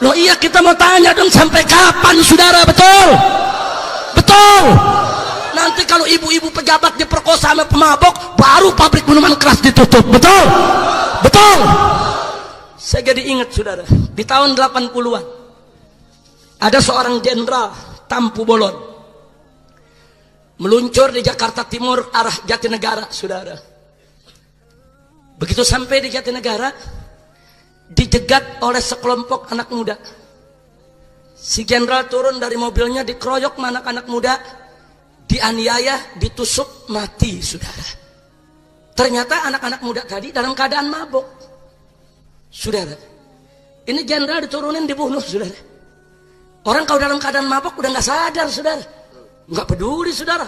Loh iya, kita mau tanya dong, sampai kapan saudara? Betul? Betul? Nanti kalau ibu-ibu pejabat diperkosa sama pemabuk, baru pabrik minuman keras ditutup. Betul? Betul? Saya jadi ingat saudara, di tahun 80-an ada seorang jenderal Tampu Bolon meluncur di Jakarta Timur arah Jatinegara saudara. Begitu sampai di Jatinegara, dijegat oleh sekelompok anak muda. Si jenderal turun dari mobilnya, dikeroyok sama anak-anak muda, dianiaya, ditusuk, mati saudara. Ternyata anak-anak muda tadi dalam keadaan mabuk saudara. Ini jenderal diturunin, dibunuh saudara. Orang kalau dalam keadaan mabuk udah nggak sadar saudara, nggak peduli saudara,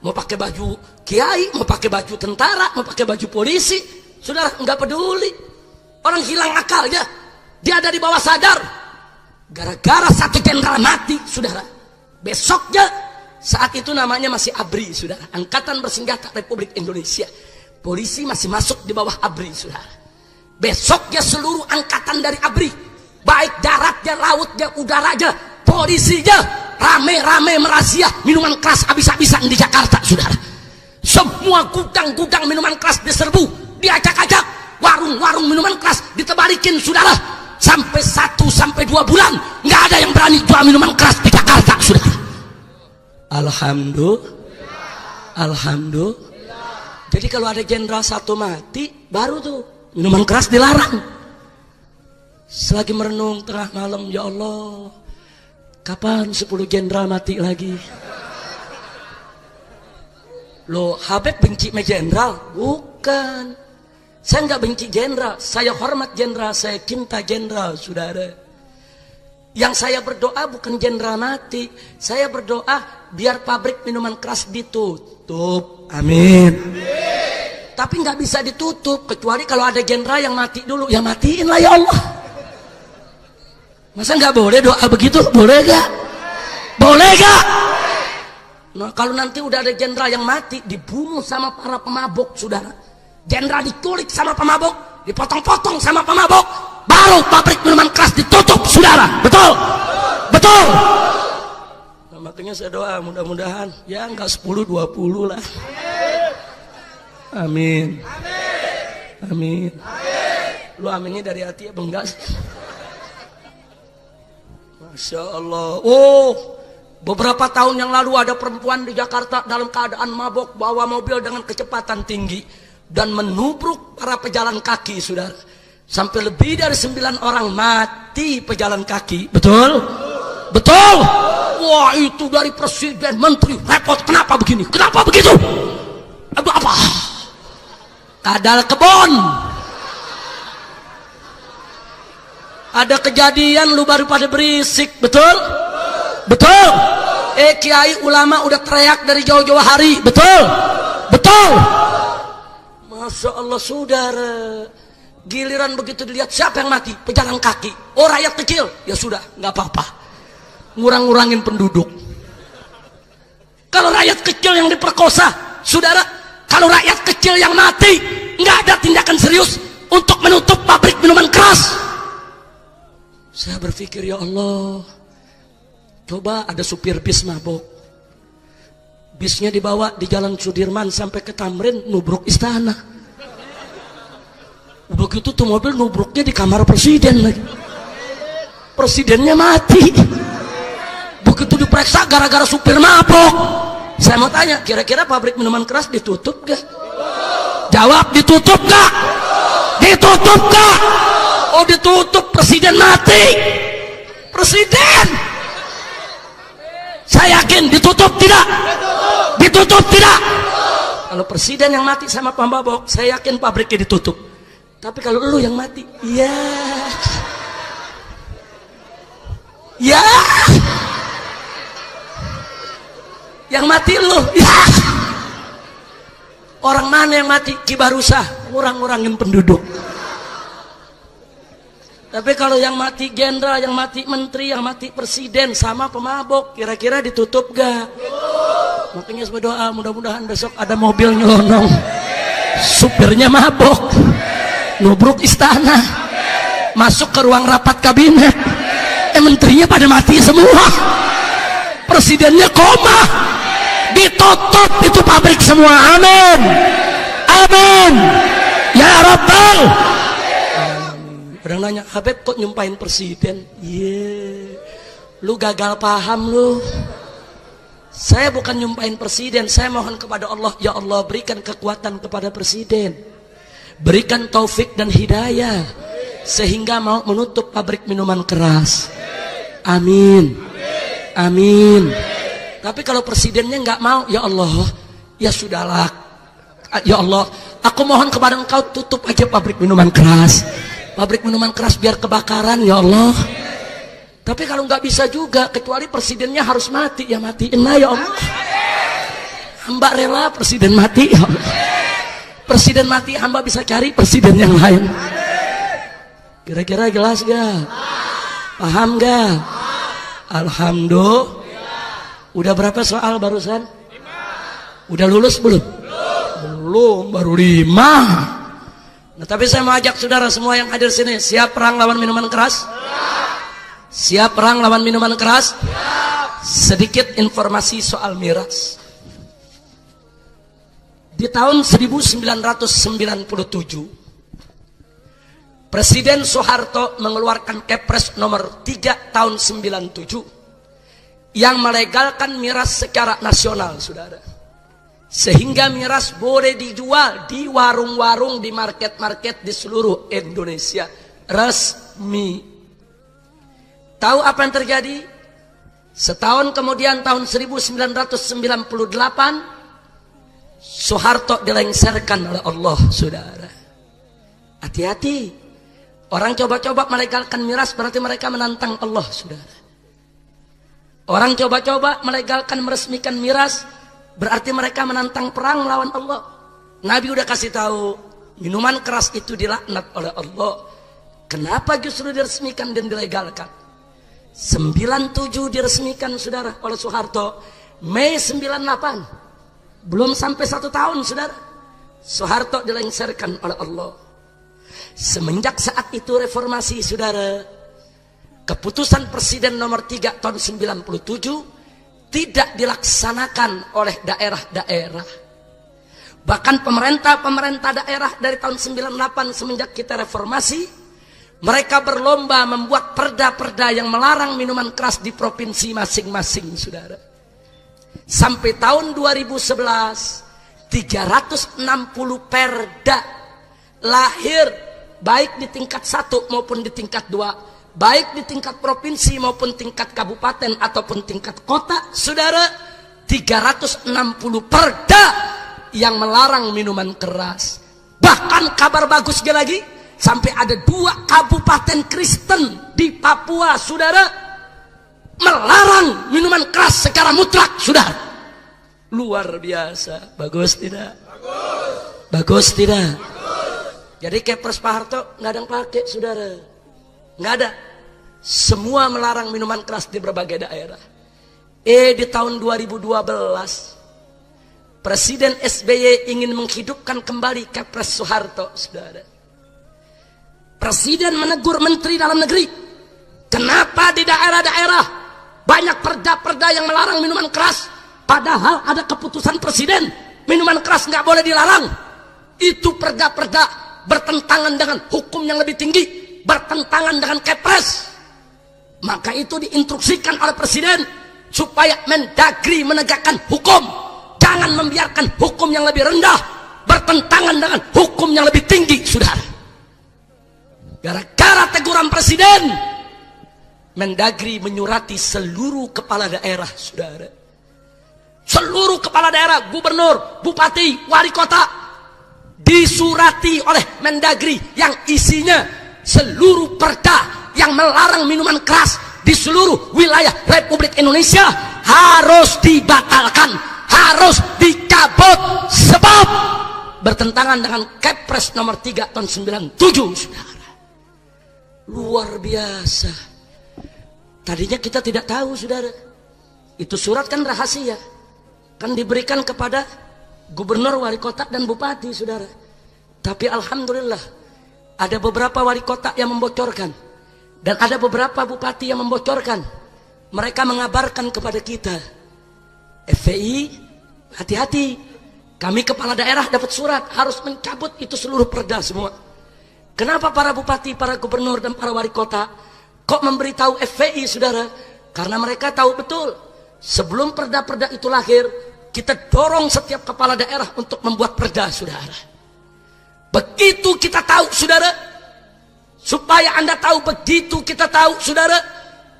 mau pakai baju kiai, mau pakai baju tentara, mau pakai baju polisi, saudara, nggak peduli. Orang hilang akalnya, dia ada di bawah sadar, gara-gara satu jenderal mati saudara. Besoknya, saat itu namanya masih ABRI saudara, Angkatan Bersenjata Republik Indonesia, polisi masih masuk di bawah ABRI saudara. Besoknya seluruh angkatan dari ABRI, baik daratnya, lautnya, udaranya, polisinya, rame-rame merazia minuman keras habis-habisan di Jakarta saudara. Semua gudang-gudang minuman keras diserbu, diacak-acak, warung-warung minuman keras ditebalikin saudara. Sampai 1-2 bulan nggak ada yang berani jual minuman keras di Jakarta saudara. Alhamdulillah. Alhamdulillah. Jadi kalau ada jenderal satu mati, baru tuh minuman keras dilarang. Selagi merenung tengah malam, ya Allah, kapan 10 jenderal mati lagi? Loh, Habib benci sama jenderal? Bukan. Saya nggak benci jenderal, saya hormat jenderal, saya cinta jenderal, saudara. Yang saya berdoa bukan jenderal mati, saya berdoa biar pabrik minuman keras ditutup. Amin. Tapi nggak bisa ditutup kecuali kalau ada jenderal yang mati dulu, ya matiin lah ya Allah. Masa nggak boleh doa begitu? Boleh gak? Boleh gak? Nah kalau nanti udah ada jenderal yang mati, dibunuh sama para pemabok saudara, jenderal diculik sama pemabok, dipotong-potong sama pemabok, baru pabrik minuman keras ditutup, saudara. Betul? Betul? Nah, makanya saya doa mudah-mudahan ya enggak 10-20 lah. Amin. Amin. Lu aminnya dari hati apa enggak sih? Masya Allah. Oh, beberapa tahun yang lalu ada perempuan di Jakarta dalam keadaan mabok, bawa mobil dengan kecepatan tinggi dan menubruk para pejalan kaki, saudara. Sampai lebih dari 9 orang mati pejalan kaki. Betul? Betul? Wah, itu dari presiden, menteri, repot. Kenapa begini? Kenapa begitu? Aduh, apa? Kadal kebon. Ada kejadian lu baru pada berisik. Betul? Betul? Kiai ulama udah teriak dari jauh-jauh hari. Betul? Betul? Masya Allah, saudara. Giliran begitu dilihat siapa yang mati? Pejalan kaki. Oh, rakyat kecil. Ya sudah, nggak apa-apa. Ngurang-ngurangin penduduk. Kalau rakyat kecil yang diperkosa, saudara, kalau rakyat kecil yang mati, nggak ada tindakan serius untuk menutup pabrik minuman keras. Saya berpikir, ya Allah, coba ada supir bis mabok, bisnya dibawa di Jalan Sudirman sampai ke Tamrin, nubruk istana. Begitu tuh mobil nubruknya di kamar presiden lagi, presidennya mati. Begitu diperiksa gara-gara supir mabok. Saya mau tanya, kira-kira pabrik minuman keras ditutup gak? Jawab, ditutup gak? Ditutup gak? Oh, ditutup, presiden mati. Presiden, saya yakin ditutup tidak? Ditutup tidak? Kalau presiden yang mati sama pemabok, saya yakin pabriknya ditutup. Tapi kalau lu yang mati, ya, ya, yang mati lu, ya. Orang mana yang mati? Kibarusah, ngurang-ngurangin penduduk. Tapi kalau yang mati jenderal, yang mati menteri, yang mati presiden sama pemabok, kira-kira ditutup gak? Makanya saya berdoa mudah-mudahan besok ada mobil nyelonong, supirnya mabok, nubruk istana, masuk ke ruang rapat kabinet, menterinya pada mati semua, presidennya koma, ditutup itu pabrik semua. Amin. Amin. Ya Rabbal. Orang nanya, Habib kok nyumpahin presiden? Iya, lu gagal paham lu. Saya bukan nyumpahin presiden, saya mohon kepada Allah, ya Allah berikan kekuatan kepada presiden, berikan taufik dan hidayah sehingga mau menutup pabrik minuman keras. Amin. Amin. Tapi kalau presidennya nggak mau, ya Allah, ya sudahlah, ya Allah, aku mohon kepada Engkau tutup aja pabrik minuman keras. Pabrik minuman keras biar kebakaran, ya Allah. Tapi kalau nggak bisa juga, kecuali presidennya harus mati, ya matiin lah, ya Allah. Hamba rela presiden mati, ya Allah. Presiden mati, hamba bisa cari presiden yang lain. Kira-kira jelas gak? Paham gak? Alhamdulillah. Udah berapa soal barusan? 5. Udah lulus belum? Belum, baru 5. Nah, tapi saya mau ajak saudara semua yang hadir sini, siap perang lawan minuman keras? Siap perang lawan minuman keras? Sedikit informasi soal miras. Di tahun 1997, Presiden Soeharto mengeluarkan Kepres nomor 3 tahun 97 yang melegalkan miras secara nasional, saudara. Sehingga miras boleh dijual di warung-warung, di market-market di seluruh Indonesia. Resmi. Tahu apa yang terjadi? Setahun kemudian tahun 1998, Soeharto dilengsarkan oleh Allah, saudara. Hati-hati. Orang coba-coba melegalkan miras berarti mereka menantang Allah, saudara. Orang coba-coba melegalkan, meresmikan miras berarti mereka menantang perang melawan Allah. Nabi udah kasih tahu, minuman keras itu dilaknat oleh Allah. Kenapa justru diresmikan dan dilegalkan? 97 diresmikan, saudara, oleh Soeharto. Mei 98, belum sampai 1 tahun, saudara. Soeharto dilengsarkan oleh Allah. Semenjak saat itu reformasi, saudara, keputusan Presiden nomor 3 tahun 97 tidak dilaksanakan oleh daerah-daerah. Bahkan pemerintah daerah dari tahun 98 semenjak kita reformasi, mereka berlomba membuat perda-perda yang melarang minuman keras di provinsi masing-masing, saudara. Sampai tahun 2011, 360 perda lahir, baik di tingkat 1 maupun di tingkat 2, baik di tingkat provinsi maupun tingkat kabupaten ataupun tingkat kota, saudara. 360 perda yang melarang minuman keras. Bahkan kabar bagusnya lagi, sampai ada 2 kabupaten Kristen di Papua, saudara, melarang minuman keras secara mutlak, saudara. Luar biasa. Bagus tidak? Bagus tidak? Jadi Kepres Pak Harto nggak ada yang pakai, saudara. Nggak ada. Semua melarang minuman keras di berbagai daerah. Di tahun 2012, Presiden SBY ingin menghidupkan kembali Kepres Soeharto, saudara. Presiden menegur Menteri Dalam Negeri, kenapa di daerah-daerah banyak perda-perda yang melarang minuman keras, padahal ada keputusan Presiden minuman keras nggak boleh dilarang. Itu perda-perda bertentangan dengan hukum yang lebih tinggi, bertentangan dengan Kepres. Maka itu diinstruksikan oleh Presiden supaya Mendagri menegakkan hukum. Jangan membiarkan hukum yang lebih rendah bertentangan dengan hukum yang lebih tinggi, saudara. Gara-gara teguran Presiden, Mendagri menyurati seluruh kepala daerah, saudara. Seluruh kepala daerah, gubernur, bupati, wali kota, disurati oleh Mendagri yang isinya seluruh perda yang melarang minuman keras di seluruh wilayah Republik Indonesia harus dibatalkan, harus dicabut, sebab bertentangan dengan Kepres nomor 3 tahun 97, saudara. Luar biasa. Tadinya kita tidak tahu, saudara. Itu surat kan rahasia, kan diberikan kepada gubernur, wali kota, dan bupati, saudara. Tapi alhamdulillah ada beberapa wali kota yang membocorkan, dan ada beberapa bupati yang membocorkan. Mereka mengabarkan kepada kita, FPI, hati-hati, kami kepala daerah dapat surat harus mencabut itu seluruh perda semua. Kenapa para bupati, para gubernur, dan para wali kota kok memberitahu FPI, saudara? Karena mereka tahu betul, sebelum perda-perda itu lahir, kita dorong setiap kepala daerah untuk membuat perda, saudara. Begitu kita tahu, saudara, supaya Anda tahu, begitu kita tahu, saudara,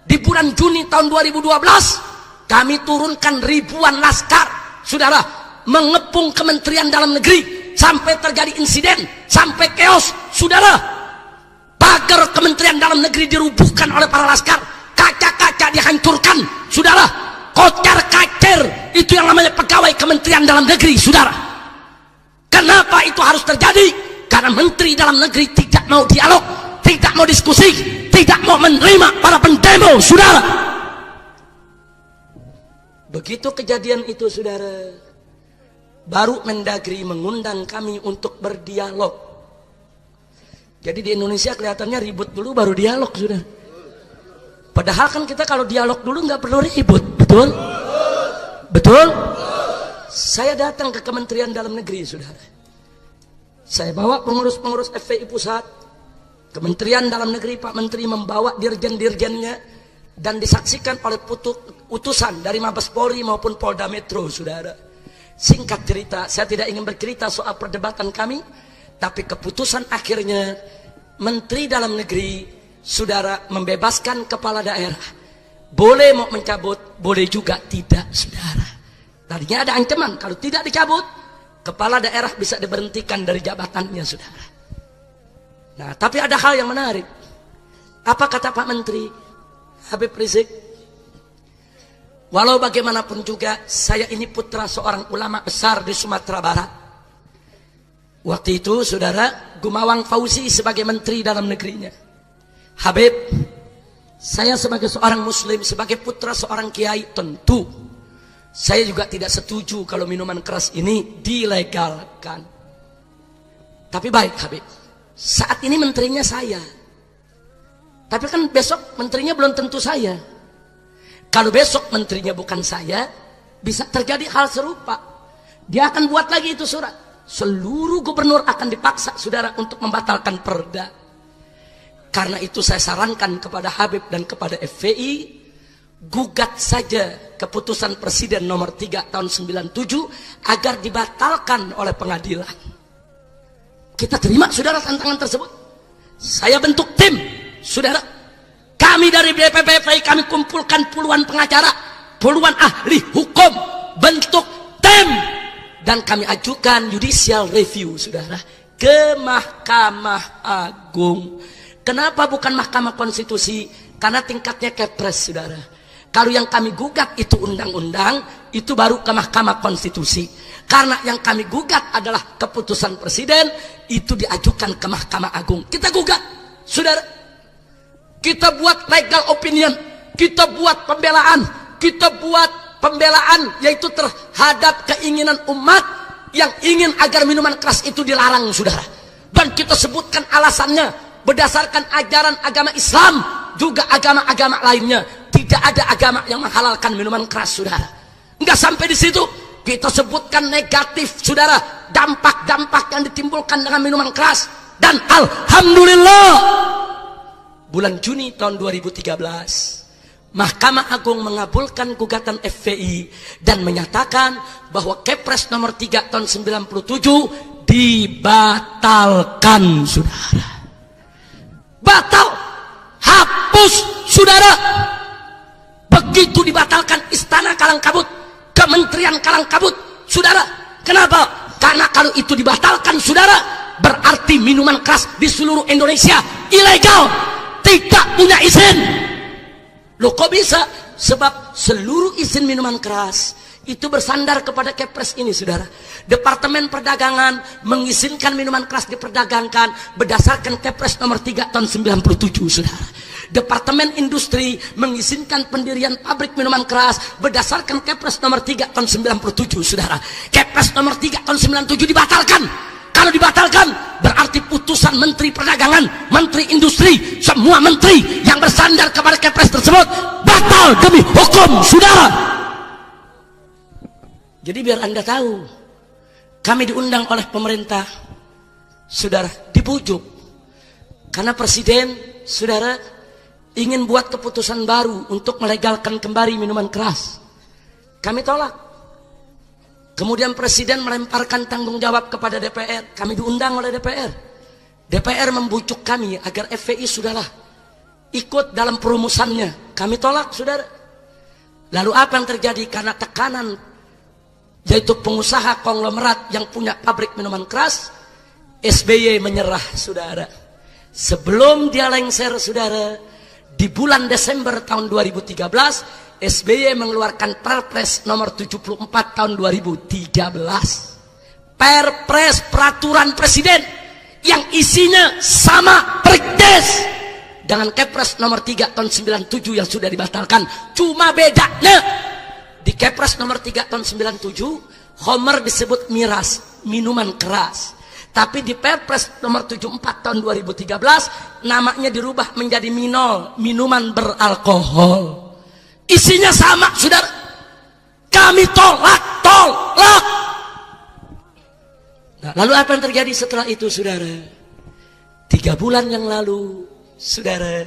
di bulan Juni tahun 2012 kami turunkan ribuan laskar, saudara, mengepung Kementerian Dalam Negeri sampai terjadi insiden, sampai chaos, saudara. Pagar Kementerian Dalam Negeri dirubuhkan oleh para laskar, kaca-kaca dihancurkan, saudara. Kocar-kacir, itu yang namanya pegawai Kementerian Dalam Negeri, saudara. Kenapa itu harus terjadi? Karena Menteri Dalam Negeri tidak mau dialog, tidak mau diskusi, tidak mau menerima para pendemo, saudara. Begitu kejadian itu, saudara, baru Mendagri mengundang kami untuk berdialog. Jadi di Indonesia kelihatannya ribut dulu baru dialog, saudara. Padahal kan kita kalau dialog dulu nggak perlu ribut, betul? Betul? Saya datang ke Kementerian Dalam Negeri, saudara. Saya bawa pengurus-pengurus FPI pusat, Kementerian Dalam Negeri, Pak Menteri membawa dirjen-dirjennya, dan disaksikan oleh utusan dari Mabes Polri maupun Polda Metro, saudara. Singkat cerita, saya tidak ingin bercerita soal perdebatan kami, tapi keputusan akhirnya Menteri Dalam Negeri, saudara, membebaskan kepala daerah. Boleh mau mencabut, boleh juga tidak, saudara. Tadinya ada ancaman, kalau tidak dicabut, kepala daerah bisa diberhentikan dari jabatannya, saudara. Nah, tapi ada hal yang menarik. Apa kata Pak Menteri Habib Rizik? Walau bagaimanapun juga, saya ini putra seorang ulama besar di Sumatera Barat. Waktu itu, saudara, Gumawang Fauzi sebagai Menteri Dalam Negerinya. Habib, saya sebagai seorang muslim, sebagai putra seorang kiai, tentu saya juga tidak setuju kalau minuman keras ini dilegalkan. Tapi baik Habib, saat ini menterinya saya. Tapi kan besok menterinya belum tentu saya. Kalau besok menterinya bukan saya, bisa terjadi hal serupa. Dia akan buat lagi itu surat. Seluruh gubernur akan dipaksa saudara untuk membatalkan perda. Karena itu saya sarankan kepada Habib dan kepada FPI, gugat saja keputusan Presiden nomor 3 tahun 97 agar dibatalkan oleh pengadilan. Kita terima saudara tantangan tersebut. Saya bentuk tim, saudara. Kami dari DPP FPI kami kumpulkan puluhan pengacara, puluhan ahli hukum, bentuk tim, dan kami ajukan judicial review, saudara, ke Mahkamah Agung. Kenapa bukan Mahkamah Konstitusi? Karena tingkatnya Kepres, saudara. Kalau yang kami gugat itu undang-undang, itu baru ke Mahkamah Konstitusi. Karena yang kami gugat adalah keputusan Presiden, itu diajukan ke Mahkamah Agung. Kita gugat, saudara. Kita buat legal opinion, kita buat pembelaan, yaitu terhadap keinginan umat yang ingin agar minuman keras itu dilarang, saudara. Dan kita sebutkan alasannya berdasarkan ajaran agama Islam, juga agama-agama lainnya. Tidak ada agama yang menghalalkan minuman keras, saudara. Enggak sampai di situ, kita sebutkan negatif, saudara, dampak-dampak yang ditimbulkan dengan minuman keras. Dan alhamdulillah, bulan Juni tahun 2013, Mahkamah Agung mengabulkan gugatan FPI dan menyatakan bahwa Kepres nomor 3 tahun 97 dibatalkan, saudara. Batal, hapus, saudara. Begitu dibatalkan, istana kalang kabut, kementerian kalang kabut, saudara. Kenapa? Karena kalau itu dibatalkan, saudara, berarti minuman keras di seluruh Indonesia ilegal, tidak punya izin. Loh kok bisa? Sebab seluruh izin minuman keras itu bersandar kepada Kepres ini, saudara. Departemen Perdagangan mengizinkan minuman keras diperdagangkan berdasarkan Kepres nomor 3 tahun 97, saudara. Departemen Industri mengizinkan pendirian pabrik minuman keras berdasarkan Kepres nomor 3 tahun 97, saudara. Kepres nomor 3 tahun 97 dibatalkan. Kalau dibatalkan, berarti putusan Menteri Perdagangan, Menteri Industri, semua menteri yang bersandar kepada Kepres tersebut batal demi hukum, saudara. Jadi biar Anda tahu, kami diundang oleh pemerintah, saudara, dibujuk. Karena Presiden, saudara, ingin buat keputusan baru untuk melegalkan kembali minuman keras. Kami tolak. Kemudian Presiden melemparkan tanggung jawab kepada DPR. Kami diundang oleh DPR. DPR membujuk kami agar FPI sudahlah ikut dalam perumusannya. Kami tolak, saudara. Lalu apa yang terjadi? Karena tekanan, yaitu pengusaha konglomerat yang punya pabrik minuman keras, SBY menyerah, saudara. Sebelum dia lengser, saudara, di bulan Desember tahun 2013, SBY mengeluarkan Perpres nomor 74 tahun 2013. Perpres peraturan Presiden yang isinya sama persis dengan Kepres nomor 3 tahun 97 yang sudah dibatalkan. Cuma bedanya, di Kepres nomor 3 tahun 97, Homer disebut miras, minuman keras. Tapi di Perpres nomor 74 tahun 2013, namanya dirubah menjadi minol, minuman beralkohol. Isinya sama, saudara. Kami tolak. Nah, lalu apa yang terjadi setelah itu, saudara? 3 bulan yang lalu, saudara,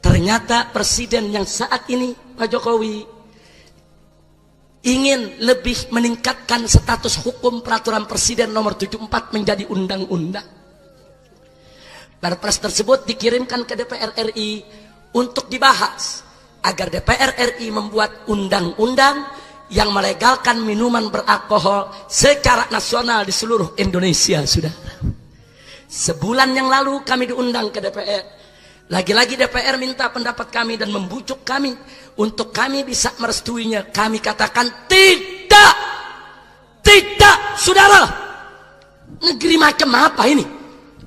ternyata Presiden yang saat ini, Pak Jokowi, ingin lebih meningkatkan status hukum peraturan Presiden nomor 74 menjadi undang-undang. Perpres tersebut dikirimkan ke DPR RI untuk dibahas agar DPR RI membuat undang-undang yang melegalkan minuman beralkohol secara nasional di seluruh Indonesia, saudara. Sebulan yang lalu kami diundang ke DPR. Lagi-lagi DPR minta pendapat kami dan membujuk kami untuk kami bisa merestuinya. Kami katakan tidak, saudara. Negeri macam apa ini?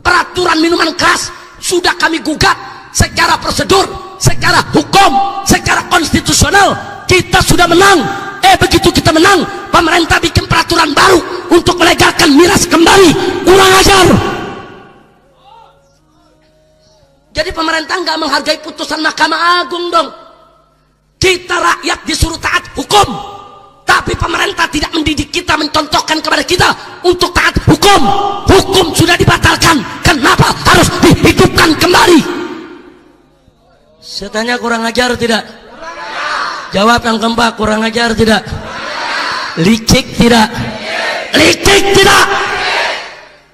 Peraturan minuman keras sudah kami gugat secara prosedur, secara hukum, secara konstitusional. Kita sudah menang. Begitu kita menang, pemerintah bikin peraturan baru untuk melegalkan miras kembali. Kurang kurang ajar. Jadi pemerintah nggak menghargai putusan Mahkamah Agung dong. Kita rakyat disuruh taat hukum, tapi pemerintah tidak mendidik kita, mencontohkan kepada kita untuk taat hukum. Hukum sudah dibatalkan, kenapa harus dihidupkan kembali? Saya tanya, kurang ajar tidak? Jawab yang keempat, kurang ajar tidak? Licik tidak? Licik tidak?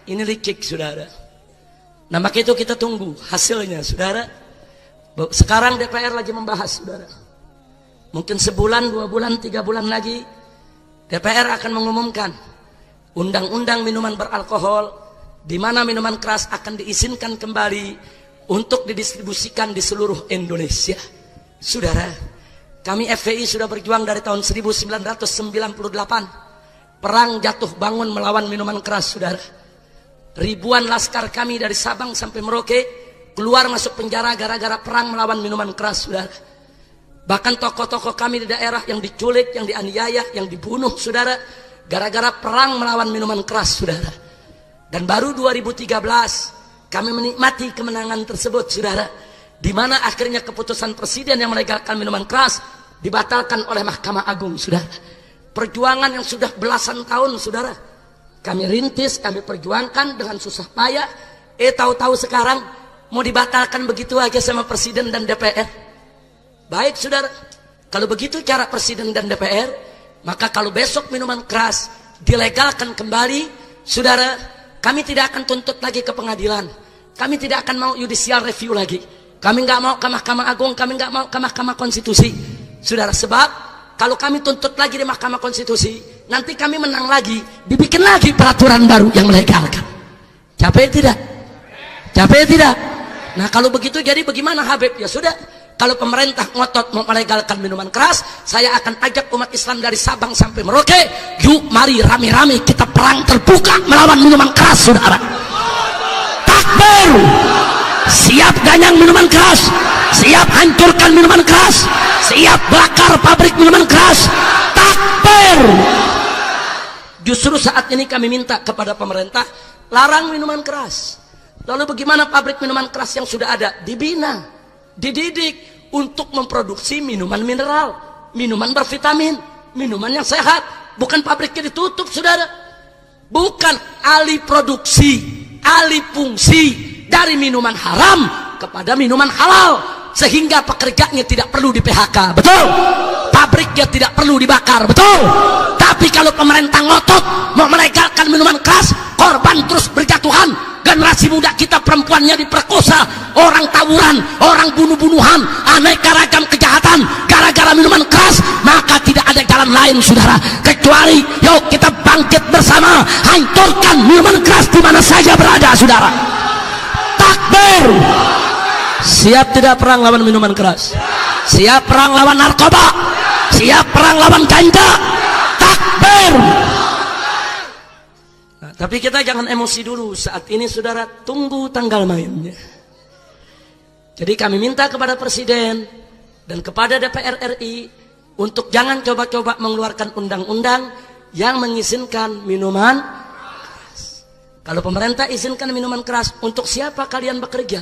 Ini licik, saudara. Nah, maka itu kita tunggu hasilnya, saudara. Sekarang DPR lagi membahas, saudara. Mungkin sebulan, 2 bulan, 3 bulan lagi DPR akan mengumumkan undang-undang minuman beralkohol, di mana minuman keras akan diizinkan kembali untuk didistribusikan di seluruh Indonesia. Saudara, kami FPI sudah berjuang dari tahun 1998, perang jatuh bangun melawan minuman keras, saudara. Ribuan laskar kami dari Sabang sampai Merauke keluar masuk penjara gara-gara perang melawan minuman keras, saudara. Bahkan tokoh-tokoh kami di daerah yang diculik, yang dianiaya, yang dibunuh, saudara, gara-gara perang melawan minuman keras, saudara. Dan baru 2013 kami menikmati kemenangan tersebut, saudara, di mana akhirnya keputusan presiden yang melegalkan minuman keras dibatalkan oleh Mahkamah Agung, saudara. Perjuangan yang sudah belasan tahun, saudara, kami rintis, kami perjuangkan dengan susah payah. Tahu-tahu sekarang mau dibatalkan begitu aja sama presiden dan DPR. Baik, saudara, kalau begitu cara presiden dan DPR, maka kalau besok minuman keras dilegalkan kembali, saudara, kami tidak akan tuntut lagi ke pengadilan. Kami tidak akan mau judicial review lagi. Kami nggak mau ke Mahkamah Agung, kami nggak mau ke Mahkamah Konstitusi, saudara. Sebab kalau kami tuntut lagi di Mahkamah Konstitusi, nanti kami menang lagi, dibikin lagi peraturan baru yang melegalkan. Capek tidak? Capek tidak? Nah, kalau begitu jadi bagaimana, Habib? Ya sudah, kalau pemerintah ngotot mau melegalkan minuman keras, saya akan ajak umat Islam dari Sabang sampai Merauke, yuk mari rame-rame kita perang terbuka melawan minuman keras, saudara. Takbir! Siap ganyang minuman keras, siap hancurkan minuman keras, siap bakar pabrik minuman keras. Takbir! Justru saat ini kami minta kepada pemerintah, larang minuman keras. Lalu bagaimana pabrik minuman keras yang sudah ada? Dibina, dididik untuk memproduksi minuman mineral, minuman bervitamin, minuman yang sehat. Bukan pabriknya ditutup, saudara. Bukan, alih produksi, alih fungsi dari minuman haram kepada minuman halal, sehingga pekerjanya tidak perlu di PHK, betul? Pabriknya tidak perlu dibakar, betul? Tapi kalau pemerintah ngotot mau melegalkan minuman keras, korban terus berjatuhan, generasi muda kita perempuannya diperkosa, orang tawuran, orang bunuh-bunuhan, aneka ragam kejahatan gara-gara minuman keras. Maka tidak ada jalan lain, saudara, kecuali yuk kita bangkit bersama, hancurkan minuman keras di mana saja berada, saudara. Takbir! Siap tidak perang lawan minuman keras? Siap perang lawan narkoba? Siap perang lawan ganja? Takbir! Nah, tapi kita jangan emosi dulu saat ini, saudara. Tunggu tanggal mainnya. Jadi kami minta kepada presiden dan kepada DPR RI untuk jangan coba-coba mengeluarkan undang-undang yang mengizinkan minuman keras. Kalau pemerintah izinkan minuman keras, untuk siapa kalian bekerja?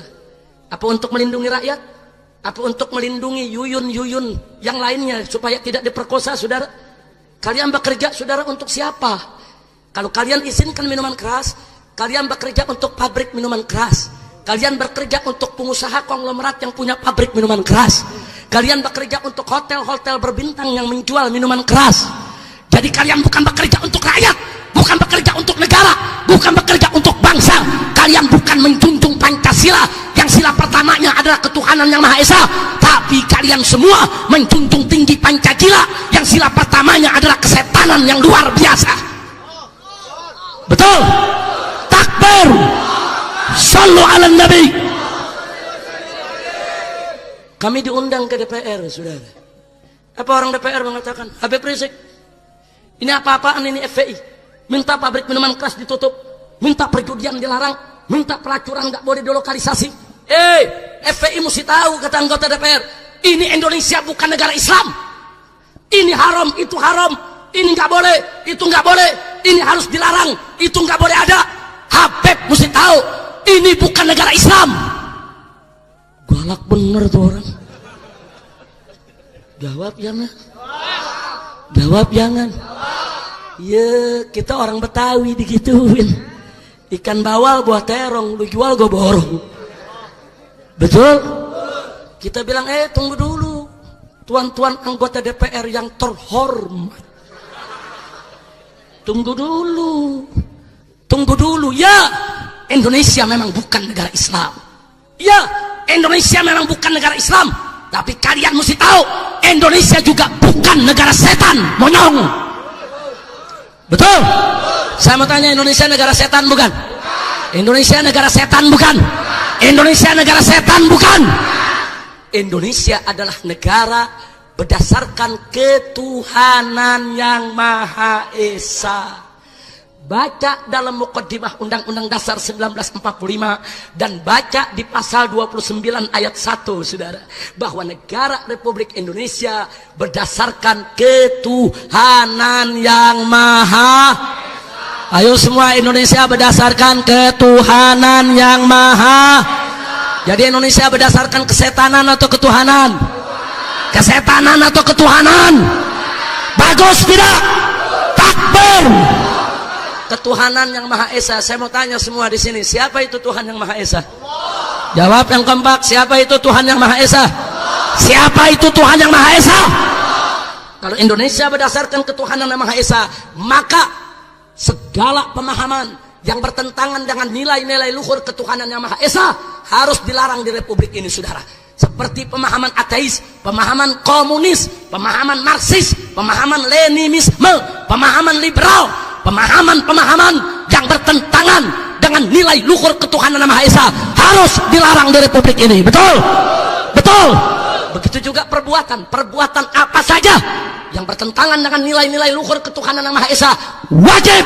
Apa untuk melindungi rakyat? Apa untuk melindungi yuyun-yuyun yang lainnya supaya tidak diperkosa, saudara? Kalian bekerja, saudara, untuk siapa? Kalau kalian izinkan minuman keras, kalian bekerja untuk pabrik minuman keras. Kalian bekerja untuk pengusaha konglomerat yang punya pabrik minuman keras. Kalian bekerja untuk hotel-hotel berbintang yang menjual minuman keras. Jadi kalian bukan bekerja untuk rakyat, bukan bekerja untuk negara, bukan bekerja untuk bangsa. Kalian bukan menjunjung Pancasila yang sila pertamanya adalah ketuhanan yang Maha Esa, tapi kalian semua menjunjung tinggi Pancasila yang sila pertamanya adalah kesetanan yang luar biasa. Betul? Takbir! Sallu ala Nabi. Kami diundang ke DPR, saudara. Apa orang DPR mengatakan, Habib Rizik, ini apa-apaan ini FPI? Minta pabrik minuman keras ditutup, minta perjudian dilarang, minta pelacuran nggak boleh dilokalisasi. FPI mesti tahu, kata anggota DPR, ini Indonesia bukan negara Islam. Ini haram, itu haram. Ini nggak boleh, itu nggak boleh. Ini harus dilarang, itu nggak boleh ada. Habib mesti tahu ini bukan negara Islam. Galak bener tuh orang. Jawab jangan. Jawab jangan. Ya kita orang Betawi digituin. Ikan bawal buah terong, lu jual gue borong. Betul? Kita bilang tunggu dulu, tuan-tuan anggota DPR yang terhormat. Tunggu dulu. Ya, Indonesia memang bukan negara Islam. Ya, Indonesia memang bukan negara Islam. Tapi kalian mesti tahu, Indonesia juga bukan negara setan, monyong. Betul? Saya mau tanya, Indonesia negara setan bukan? Indonesia negara setan bukan? Indonesia negara setan bukan? Indonesia adalah negara berdasarkan ketuhanan yang Maha Esa. Baca dalam Muqaddimah Undang-Undang Dasar 1945 dan baca di pasal 29 ayat 1, saudara, bahwa negara Republik Indonesia berdasarkan ketuhanan yang Maha Esa. Ayo semua, Indonesia berdasarkan ketuhanan yang Maha Esa. Jadi Indonesia berdasarkan kesetanan atau ketuhanan? Kesetanan atau ketuhanan? Bagus tidak? Takbir. Ketuhanan yang Maha Esa. Saya mau tanya semua di sini, siapa itu Tuhan yang Maha Esa? Jawab yang kompak, siapa itu Tuhan yang Maha Esa? Siapa itu Tuhan yang Maha Esa? Kalau Indonesia berdasarkan ketuhanan yang Maha Esa, maka segala pemahaman yang bertentangan dengan nilai-nilai luhur ketuhanan yang Maha Esa harus dilarang di Republik ini, saudara. Seperti pemahaman ateis, pemahaman komunis, pemahaman Marxis, pemahaman Leninisme, pemahaman liberal, pemahaman-pemahaman yang bertentangan dengan nilai luhur ketuhanan yang Maha Esa harus dilarang di Republik ini. Betul? Betul? Begitu juga perbuatan apa saja yang bertentangan dengan nilai-nilai luhur ketuhanan yang Maha Esa wajib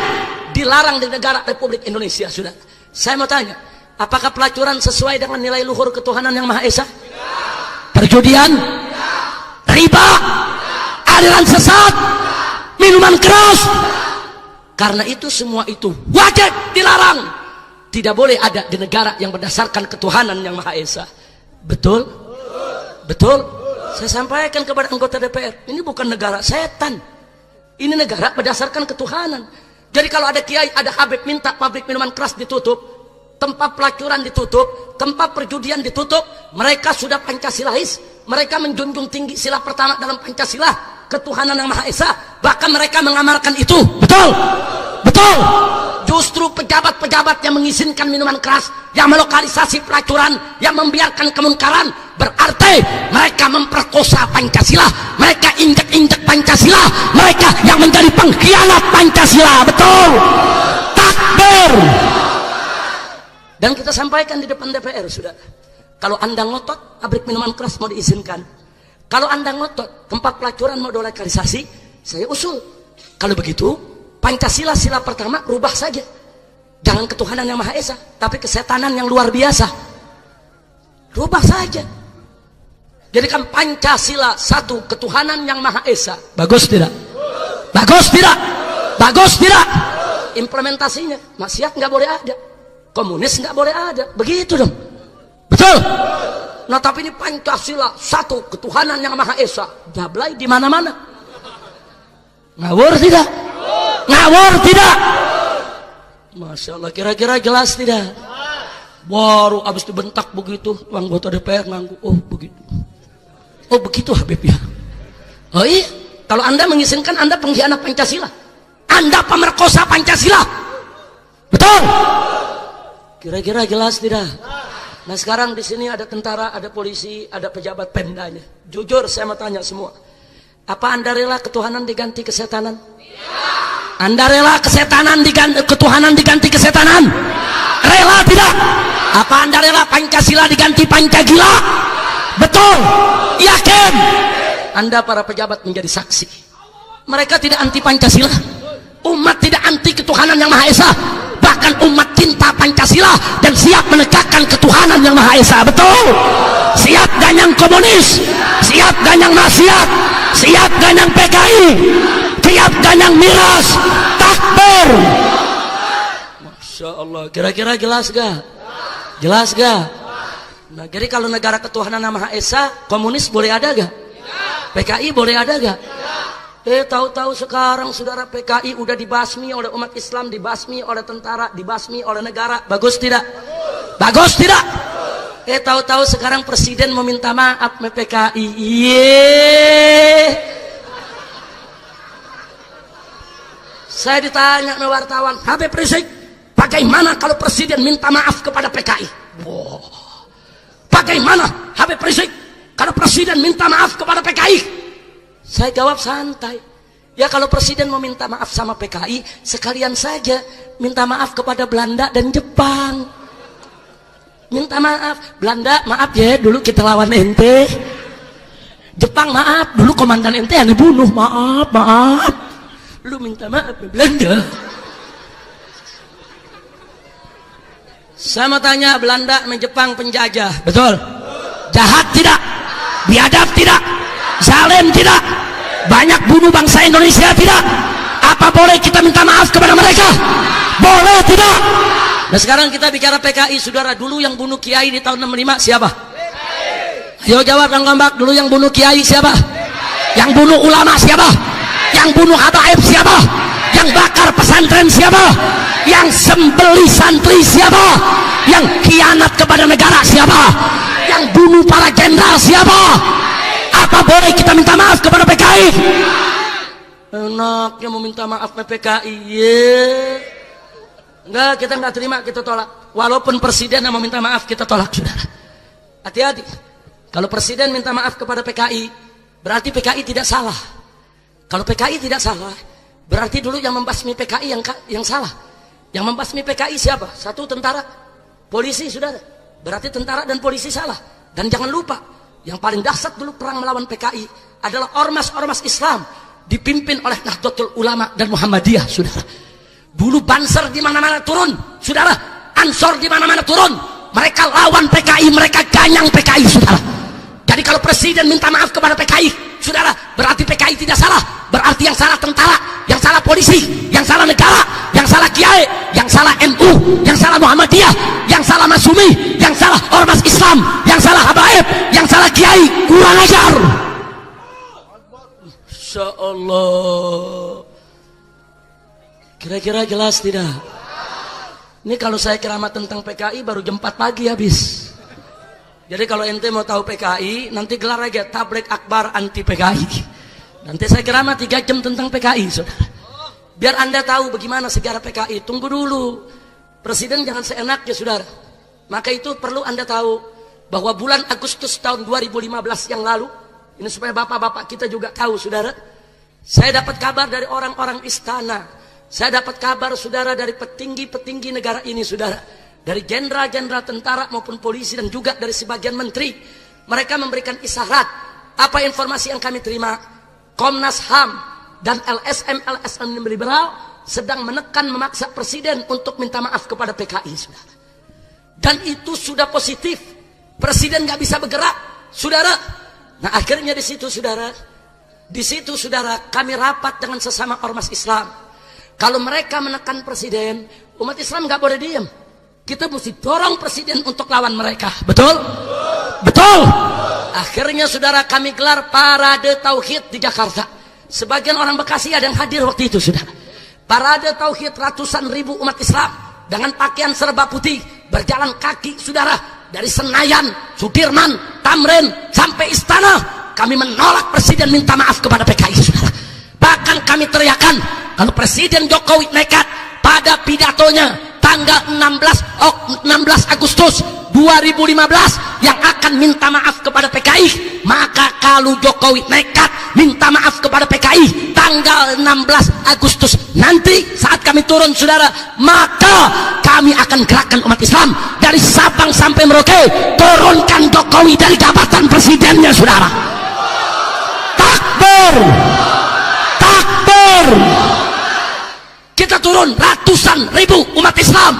dilarang di negara Republik Indonesia, sudah. Saya mau tanya, apakah pelacuran sesuai dengan nilai luhur ketuhanan yang Maha Esa? Perjudian? Riba? Aliran sesat? Minuman keras? Karena itu semua itu wajib dilarang. Tidak boleh ada di negara yang berdasarkan ketuhanan yang Maha Esa. Betul? Betul? Saya sampaikan kepada anggota DPR, ini bukan negara setan. Ini negara berdasarkan ketuhanan. Jadi kalau ada kiai, ada habib minta pabrik minuman keras ditutup, tempat pelacuran ditutup, tempat perjudian ditutup, mereka sudah Pancasilais, mereka menjunjung tinggi sila pertama dalam Pancasila, ketuhanan yang Maha Esa, bahkan mereka mengamalkan itu. Betul? Betul? Justru pejabat-pejabat yang mengizinkan minuman keras, yang melokalisasi pelacuran, yang membiarkan kemungkaran, berarti mereka memperkosa Pancasila, mereka injek-injek Pancasila, mereka yang menjadi pengkhianat Pancasila. Betul? Takbir. Dan kita sampaikan di depan DPR, sudah. Kalau Anda ngotot pabrik minuman keras mau diizinkan, kalau Anda ngotot tempat pelacuran mau dolokalisasi, saya usul. Kalau begitu, Pancasila sila pertama rubah saja. Jangan ketuhanan yang Maha Esa, tapi kesetanan yang luar biasa. Rubah saja. Jadikan Pancasila satu, ketuhanan yang Maha Esa. Bagus tidak? Bagus tidak? Bagus tidak? Implementasinya, maksiat nggak boleh ada, komunis nggak boleh ada, begitu dong. Betul? Nah tapi ini Pancasila satu, ketuhanan yang Maha Esa, jablay di mana-mana. Ngawur tidak? Ngawur tidak? Masya Allah, kira-kira jelas tidak? Baru abis dibentak begitu, anggota DPR nganggu, oh begitu. Oh begitu Habib ya? Oh iya, kalau Anda mengizinkan Anda pengkhianat Pancasila, Anda pemerkosa Pancasila. Betul? Kira-kira jelas tidak? Nah sekarang di sini ada tentara, ada polisi, ada pejabat Pemdanya. Jujur saya mau tanya semua, apa Anda rela ketuhanan diganti kesetanan? Anda rela kesetanan diganti, ketuhanan diganti kesetanan? Rela tidak? Apa Anda rela Pancasila diganti Pancagila? Betul? Yakin? Anda para pejabat menjadi saksi. Mereka tidak anti Pancasila, umat tidak anti ketuhanan yang Maha Esa, bahkan umat cinta Pancasila dan siap menegakkan ketuhanan yang Maha Esa. Betul? Siap ganyang komunis, siap ganyang maksiat, siap ganyang PKI, siap ganyang miras. Takbir. Masya Allah. Allah. Kira-kira jelas gak? Jelas gak? Nah, jadi kalau negara ketuhanan Maha Esa, komunis boleh ada gak? PKI boleh ada gak? Tahu-tahu sekarang saudara, PKI udah dibasmi oleh umat Islam, dibasmi oleh tentara, dibasmi oleh negara. Bagus tidak? Bagus tidak? Tahu-tahu sekarang presiden meminta maaf sama PKI. Saya ditanya sama wartawan, Habib Rizik, bagaimana kalau presiden minta maaf kepada PKI? Wow. Bagaimana Habib Rizik kalau presiden minta maaf kepada PKI? Saya jawab santai. Ya kalau presiden mau minta maaf sama PKI, sekalian saja minta maaf kepada Belanda dan Jepang. Minta maaf, Belanda maaf ya dulu kita lawan ente. Jepang maaf dulu komandan ente yang dibunuh, maaf. Lu minta maaf ke Belanda. Saya mau tanya, Belanda sama Jepang penjajah, betul? Jahat tidak? Biadab tidak? Zalim tidak? Banyak bunuh bangsa Indonesia tidak? Apa boleh kita minta maaf kepada mereka? Boleh tidak? Nah sekarang kita bicara PKI, saudara. Dulu yang bunuh Kiai di tahun 65 siapa? Ayo jawab yang ngambak. Dulu yang bunuh Kiai siapa? Yang bunuh ulama siapa? Yang bunuh habaib siapa? Yang bakar pesantren siapa? Yang sembeli santri siapa? Yang khianat kepada negara siapa? Yang bunuh para jenderal siapa? Apa boleh kita minta maaf kepada PKI? Enaknya mau minta maaf ke PKI. Enggak, kita enggak terima, kita tolak. Walaupun presiden yang mau minta maaf, kita tolak, saudara. Hati-hati. Kalau presiden minta maaf kepada PKI, berarti PKI tidak salah. Kalau PKI tidak salah, berarti dulu yang membasmi PKI yang salah. Yang membasmi PKI siapa? Satu, tentara, polisi, saudara. Berarti tentara dan polisi salah. Dan jangan lupa, yang paling dahsyat dulu perang melawan PKI adalah ormas-ormas Islam dipimpin oleh Nahdlatul Ulama dan Muhammadiyah, saudara. Dulu Banser di mana-mana turun, saudara. Ansor di mana-mana turun. Mereka lawan PKI, mereka ganyang PKI, saudara. Jadi kalau presiden minta maaf kepada PKI, saudara, berarti PKI tidak salah. Berarti yang salah tentara, yang salah polisi, yang salah negara, yang salah kiai, yang salah NU, yang salah Muhammadiyah, yang salah Masumi, yang salah ormas Islam, yang salah habaib, yang salah kiai, kurang ajar. Insya Allah. Kira-kira jelas tidak? Ini kalau saya keramat tentang PKI baru jam 4 pagi habis. Jadi kalau ente mau tahu PKI, nanti gelar aja tablik akbar anti PKI. Nanti saya keramat 3 jam tentang PKI, saudara. Biar anda tahu bagaimana sejarah PKI. Tunggu dulu. Presiden jangan seenaknya, saudara. Maka itu perlu anda tahu bahwa bulan Agustus tahun 2015 yang lalu, ini supaya bapak-bapak kita juga tahu, saudara. Saya dapat kabar dari orang-orang istana. Saya dapat kabar, saudara, dari petinggi-petinggi negara ini, saudara. Dari jenderal-jenderal tentara maupun polisi dan juga dari sebagian menteri. Mereka memberikan isyarat. Apa informasi yang kami terima? Komnas HAM dan LSM liberal sedang menekan memaksa presiden untuk minta maaf kepada PKI, saudara. Dan itu sudah positif. Presiden nggak bisa bergerak, saudara. Nah akhirnya di situ, saudara, kami rapat dengan sesama ormas Islam. Kalau mereka menekan presiden, umat Islam nggak boleh diam. Kita mesti dorong presiden untuk lawan mereka. Betul? Betul. Akhirnya, saudara, kami gelar parade tauhid di Jakarta. Sebagian orang Bekasi ada yang hadir waktu itu, saudara. Parade tauhid ratusan ribu umat Islam dengan pakaian serba putih berjalan kaki, saudara, dari Senayan, Sudirman, Tamrin sampai istana. Kami menolak presiden minta maaf kepada PKI, saudara. Bahkan kami teriakan kalau Presiden Jokowi nekat pada pidatonya tanggal 16 Agustus 2015 yang akan minta maaf kepada PKI, maka kalau Jokowi nekat minta maaf kepada PKI tanggal 16 Agustus nanti saat kami turun, saudara, maka kami akan gerakkan umat Islam dari Sabang sampai Merauke, turunkan Jokowi dari jabatan presidennya, saudara. Takbir, takbir. Kita turun ratusan ribu umat Islam.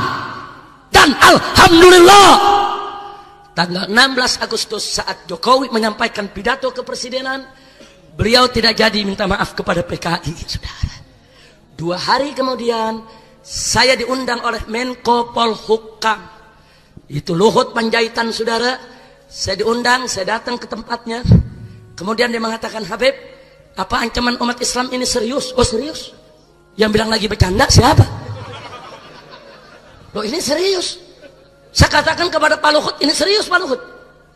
Dan alhamdulillah tanggal 16 Agustus saat Jokowi menyampaikan pidato kepresidenan, beliau tidak jadi minta maaf kepada PKI, saudara. 2 hari kemudian saya diundang oleh Menko Polhukam, itu Luhut Panjaitan, saudara. Saya diundang, saya datang ke tempatnya. Kemudian dia mengatakan, Habib, apa ancaman umat Islam ini serius? Oh serius? Yang bilang lagi bercanda siapa? Loh ini serius. Saya katakan kepada Pak Luhut, ini serius Pak Luhut,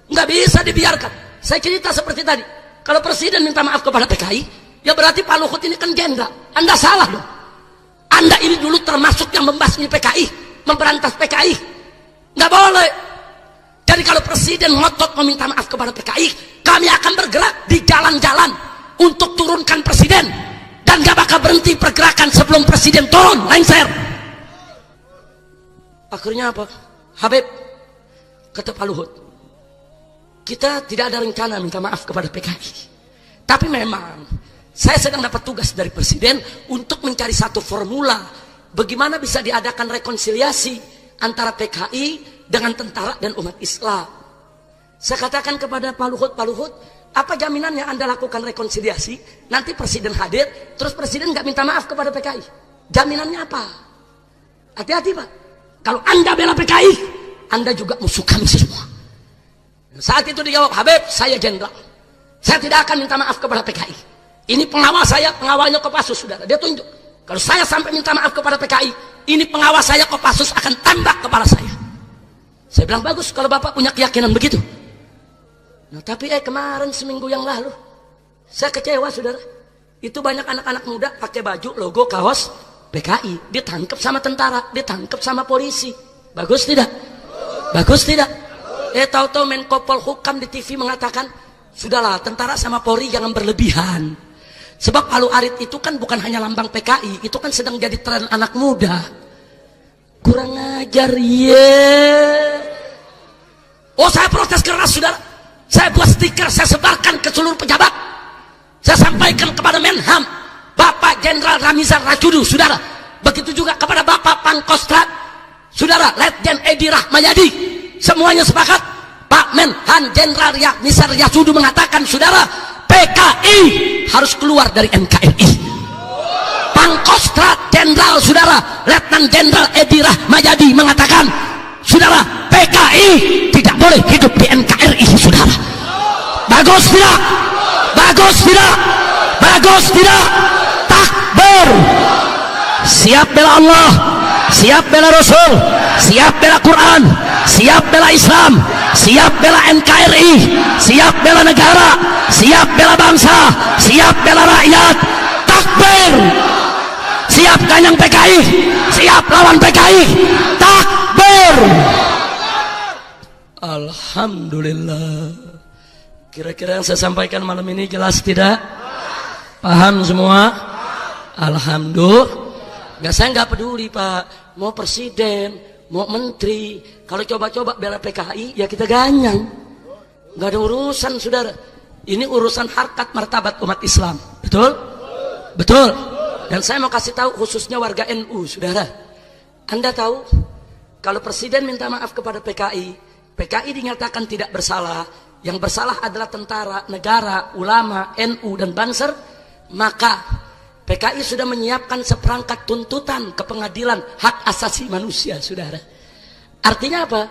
nggak bisa dibiarkan. Saya cerita seperti tadi, kalau presiden minta maaf kepada PKI, ya berarti Pak Luhut ini kan jenderal. Anda salah loh. Anda ini dulu termasuk yang membasmi PKI, memberantas PKI. Nggak boleh. Jadi kalau presiden ngotot meminta maaf kepada PKI, kami akan bergerak di jalan-jalan untuk turunkan presiden. Dan nggak bakal berhenti pergerakan sebelum presiden turun, lengser. Akhirnya apa? Habib, kata Pak Luhut, kita tidak ada rencana minta maaf kepada PKI. Tapi memang saya sedang dapat tugas dari presiden untuk mencari satu formula bagaimana bisa diadakan rekonsiliasi antara PKI dengan tentara dan umat Islam. Saya katakan kepada Pak Luhut, apa jaminannya Anda lakukan rekonsiliasi, nanti presiden hadir, terus presiden nggak minta maaf kepada PKI? Jaminannya apa? Hati-hati Pak, kalau Anda bela PKI, Anda juga musuh kami semua. Saat itu dijawab, Habib, saya jenderal, saya tidak akan minta maaf kepada PKI. Ini pengawal saya, pengawalnya Kopassus, saudara. Dia tunjuk, kalau saya sampai minta maaf kepada PKI, ini pengawas saya Kopassus akan tembak kepala saya. Saya bilang, bagus kalau Bapak punya keyakinan begitu. Nah tapi kemarin seminggu yang lalu, saya kecewa saudara. Itu banyak anak-anak muda pakai baju logo kaos PKI, ditangkap sama tentara, ditangkap sama polisi. Bagus tidak? Bagus tidak? Tahu-tahu Menko Polhukam di TV mengatakan, sudahlah tentara sama Polri jangan berlebihan. Sebab Palu Arit itu kan bukan hanya lambang PKI, itu kan sedang jadi tren anak muda. Kurang ajar, Oh saya protes keras saudara. Saya buat stiker, saya sebarkan ke seluruh pejabat. Saya sampaikan kepada Menham, Bapak Jenderal Ramizan Racudu, saudara. Begitu juga kepada Bapak Pangkostrat, saudara Letjen Edi Rahmayadi. Semuanya sepakat. Pak Menhan Jenderal Ramizan Racudu mengatakan, saudara, PKI harus keluar dari NKRI. Pangkostrat Jenderal, saudara Letnan Jenderal Edi Rahmayadi mengatakan, saudara, PKI tidak boleh hidup di NKRI, saudara. Bagus tidak? Bagus tidak? Bagus tidak? Takbir. Siap bela Allah, siap bela Rasul, siap bela Quran, siap bela Islam, siap bela NKRI, siap bela negara, siap bela bangsa, siap bela rakyat. Takbir. Siap ganyang PKI, siap lawan PKI. Takbir. Alhamdulillah. Kira-kira yang saya sampaikan malam ini jelas tidak? Paham semua? Alhamdulillah. Saya nggak peduli Pak, mau presiden, mau menteri, kalau coba-coba bela PKI ya kita ganyang. Nggak ada urusan saudara. Ini urusan harkat martabat umat Islam. Betul? Betul. Dan saya mau kasih tahu khususnya warga NU, saudara. Anda tahu kalau presiden minta maaf kepada PKI, PKI dinyatakan tidak bersalah, yang bersalah adalah tentara, negara, ulama, NU dan Banser, maka PKI sudah menyiapkan seperangkat tuntutan ke pengadilan hak asasi manusia, saudara. Artinya apa?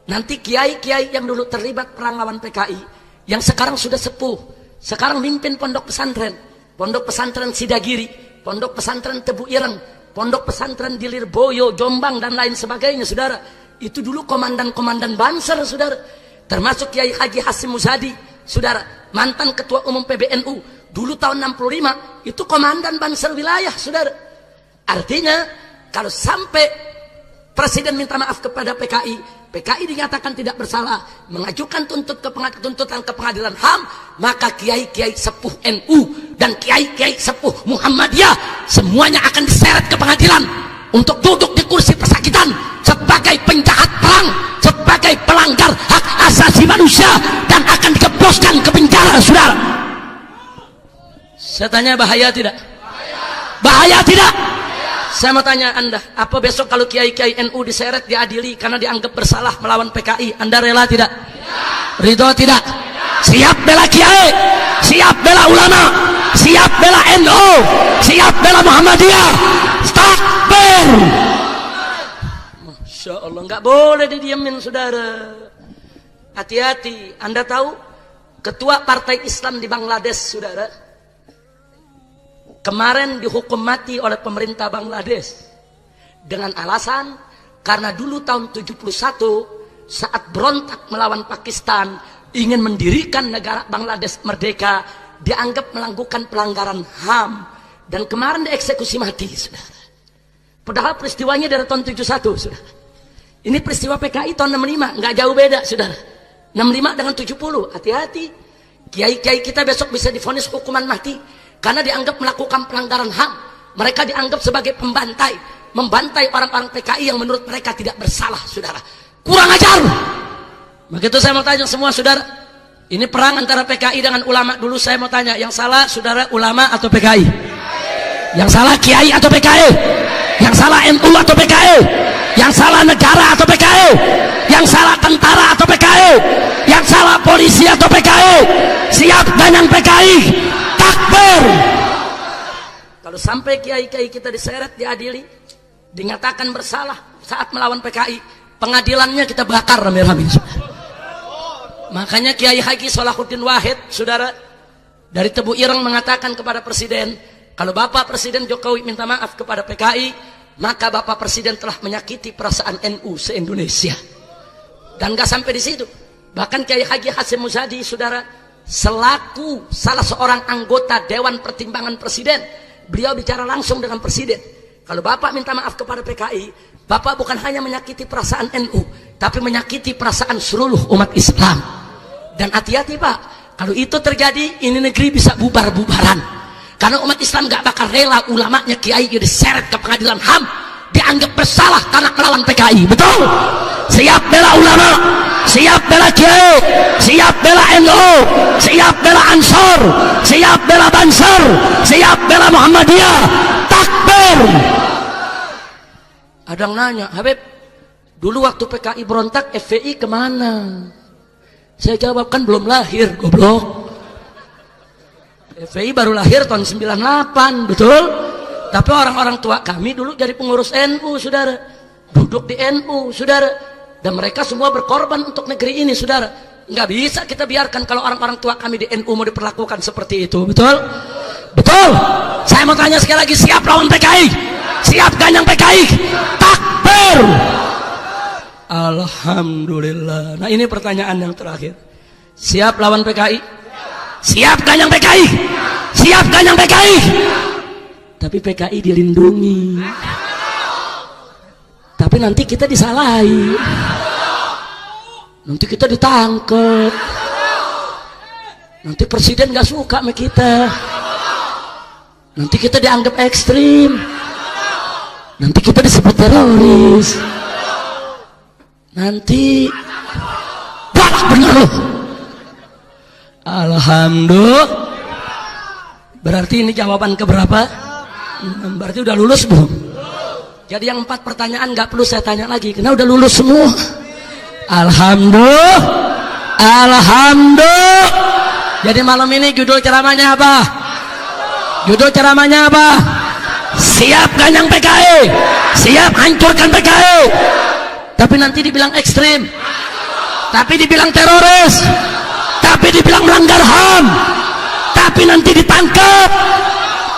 Nanti kiai-kiai yang dulu terlibat perang lawan PKI, yang sekarang sudah sepuh, sekarang mimpin pondok pesantren Sidagiri, pondok pesantren Tebu Ireng, pondok pesantren di Lirboyo, Jombang dan lain sebagainya, saudara. Itu dulu komandan-komandan Banser, saudara. Termasuk Kiai Haji Hasim Muzadi, saudara, mantan ketua umum PBNU. Dulu tahun 65 itu komandan Banser wilayah, saudara. Artinya kalau sampai presiden minta maaf kepada PKI, PKI dinyatakan tidak bersalah, mengajukan tuntutan ke pengadilan HAM, maka kiai-kiai sepuh NU dan kiai-kiai sepuh Muhammadiyah semuanya akan diseret ke pengadilan untuk duduk di kursi pesakitan sebagai penjahat perang, sebagai pelanggar hak asasi manusia, dan akan dikebloskan ke penjara, saudara. Saya tanya, bahaya tidak? Bahaya tidak? Saya mau tanya Anda, apa besok kalau kiai-kiai NU diseret, diadili karena dianggap bersalah melawan PKI, Anda rela tidak? Ridho tidak? Siap bela kiai, siap bela ulama, siap bela NU, siap bela Muhammadiyah. Takbir. Masya Allah, nggak boleh didiemin saudara. Hati-hati. Anda tahu ketua partai Islam di Bangladesh saudara kemarin dihukum mati oleh pemerintah Bangladesh dengan alasan karena dulu tahun 71 saat berontak melawan Pakistan ingin mendirikan negara Bangladesh merdeka, dianggap melakukan pelanggaran HAM dan kemarin dieksekusi mati saudara. Padahal peristiwanya dari tahun 71 saudara. Ini peristiwa PKI tahun 65, nggak jauh beda saudara. 65 dengan 70, hati-hati. Kiai-kiai kita besok bisa divonis hukuman mati karena dianggap melakukan pelanggaran HAM. Mereka dianggap sebagai pembantai, membantai orang-orang PKI yang menurut mereka tidak bersalah saudara. Kurang ajar. Maka itu saya mau tanya semua saudara, ini perang antara PKI dengan ulama. Dulu saya mau tanya, yang salah saudara ulama atau PKI? Yang salah kiai atau PKI? Yang salah NU atau PKI? Yang salah negara atau PKI? Yang salah tentara atau PKI? Yang salah polisi atau PKI? Siap ganyang PKI? Takbir. Kalau sampai kiai-kiai kita diseret, diadili, dinyatakan bersalah saat melawan PKI, pengadilannya kita bakar rame-rame. Makanya Kiai Haji Salahuddin Wahid saudara dari Tebu Ireng mengatakan kepada Presiden, kalau Bapak Presiden Jokowi minta maaf kepada PKI, maka Bapak Presiden telah menyakiti perasaan NU se-Indonesia. Dan gak sampai di situ, bahkan Kiai Haji Hasyim Muzadi saudara selaku salah seorang anggota Dewan Pertimbangan Presiden, beliau bicara langsung dengan Presiden, kalau Bapak minta maaf kepada PKI, Bapak bukan hanya menyakiti perasaan NU, tapi menyakiti perasaan seluruh umat Islam. Dan hati-hati Pak, kalau itu terjadi, ini negeri bisa bubar-bubaran. Karena umat Islam gak bakal rela ulamanya kiai diseret ke pengadilan HAM, dianggap bersalah karena melawan PKI. Betul? Siap bela ulama, siap bela kiai, siap bela NU, siap bela Ansor, siap bela Bansar, siap bela Muhammadiyah. Takbir. Ada yang nanya, Habib, dulu waktu PKI berontak FPI kemana? Saya jawab, kan belum lahir, goblok. FPI baru lahir tahun 98, betul? Tapi orang-orang tua kami dulu jadi pengurus NU, saudara. Duduk di NU, saudara. Dan mereka semua berkorban untuk negeri ini, saudara. Nggak bisa kita biarkan kalau orang-orang tua kami di NU mau diperlakukan seperti itu, betul? Betul? Saya mau tanya sekali lagi, siap lawan PKI? Siap ganyang PKI? Takbir! Alhamdulillah. Nah ini pertanyaan yang terakhir. Siap lawan PKI? Siap ganyang PKI? Siap ganyang PKI? Tapi PKI dilindungi. Tapi nanti kita disalahi. Nanti kita ditangkap. Nanti presiden gak suka sama kita. Nanti kita dianggap ekstrim. Nanti kita disebut teroris. Nanti balak bener loh. Alhamdulillah. Berarti ini jawaban keberapa? Berarti udah lulus belum? Jadi yang 4 pertanyaan gak perlu saya tanya lagi karena udah lulus semua. Alhamdulillah. Alhamdulillah. Jadi malam ini judul ceramahnya apa? Judul ceramahnya apa? Siap ganyang PKI. Siap hancurkan PKI. Tapi nanti dibilang ekstrim, tapi dibilang teroris, tapi dibilang melanggar HAM, tapi nanti ditangkap,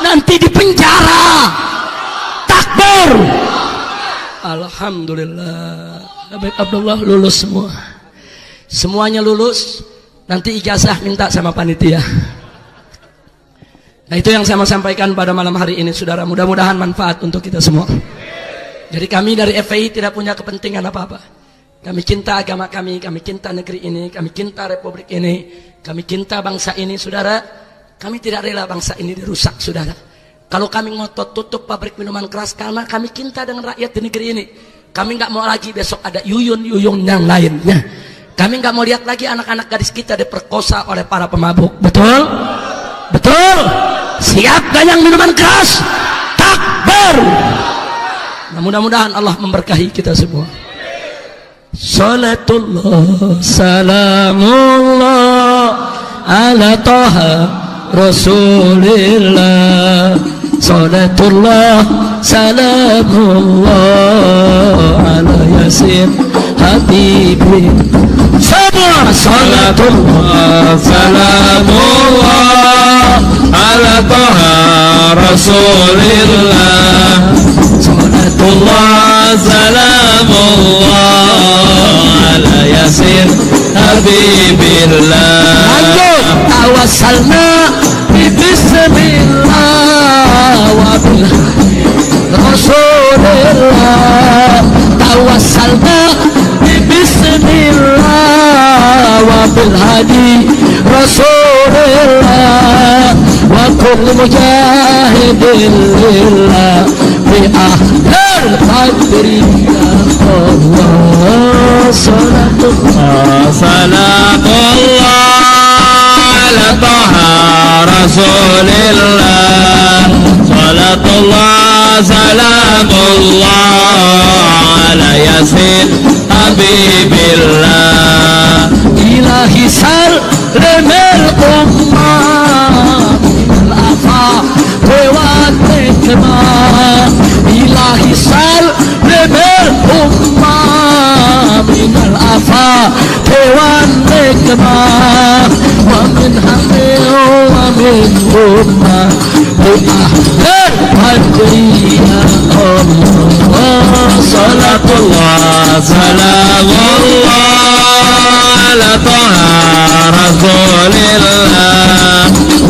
nanti dipenjara. Takbir. Alhamdulillah. Habib Abdullah lulus semua. Semuanya lulus. Nanti ijazah minta sama panitia. Nah itu yang saya mau sampaikan pada malam hari ini saudara. Mudah-mudahan manfaat untuk kita semua. Jadi kami dari FPI tidak punya kepentingan apa-apa. Kami cinta agama kami cinta negeri ini, kami cinta republik ini, kami cinta bangsa ini, saudara. Kami tidak rela bangsa ini dirusak, saudara. Kalau kami ngotot tutup pabrik minuman keras karena kami cinta dengan rakyat di negeri ini. Kami nggak mau lagi besok ada yuyun-yuyun yang lainnya. Kami nggak mau lihat lagi anak-anak gadis kita diperkosa oleh para pemabuk. Betul? Betul? Siap ganyang minuman keras? Takbir! Nah, mudah-mudahan Allah memberkahi kita semua. Salatullah salamullah ala taha rasulillah salatullah salamullah ala yasin habibi. Semua salatullah salamullah ala taha rasulillah. Salatullah salamullah ala yasin habibillah. Lanjut, tawassalna bismillah wa bil rasulillah. Tawassalna bismillah wa bil hadi rasulillah wa kulli mujahidin lillah bi ahlil qadri ya Allah. Salatullah salamullah ala taha rasulillah. Salatullah salamullah ala yasin habibillah. ilahi salimil ummah minal afa wa nikmah. ilahi salimil ummah minal afa wa nikmah. wa min hamil wa min ummah bi ahlil qadri ya Allah. Salatullah salamullah ala taha rasulillah.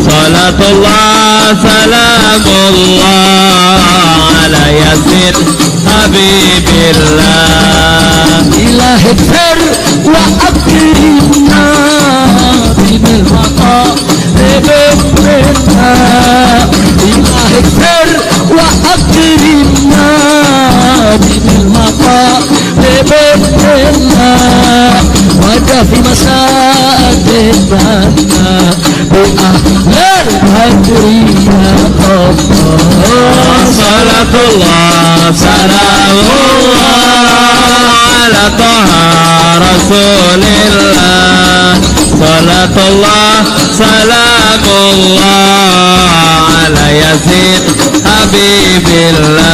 Salatullah salamullah ala yasin habibillah. ilahi fir wa akrimna bil maqa bibna. ilahi fir wa akrimna bil maqa bibna. wajah fi masajidna bi ahlil hadri ya Allah. Salatullah salamullah ala taha rasulillah. Salatullah salamullah ala yasin habibillah.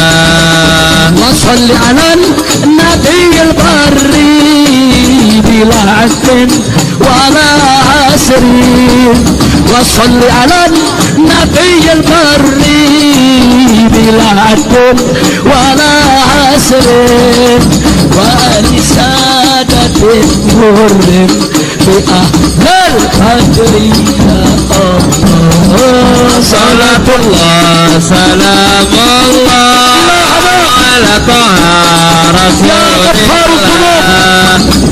wa salli ala nabiyil barri bila asrin wala asrin. wa salli ala nabiyil barri bila asrin wala asrin. wa ali sadatin hurrim bi ahlil qadri ya Allah. Salatullah salamullah ala taha rasulillah.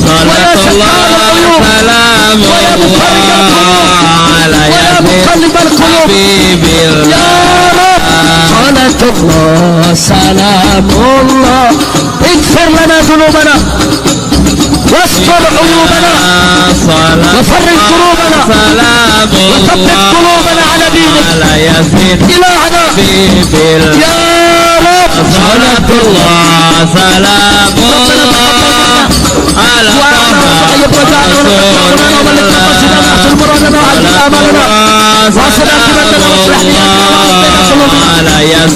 Salatullah salamullah ala yasin habibillah. Salatullah salamullah اغفر لنا ذنوبنا واستر عيوبنا وفرج كروبنا وثبت قلوبنا على دينك إلهنا يا رب. Salatullah salamullah ala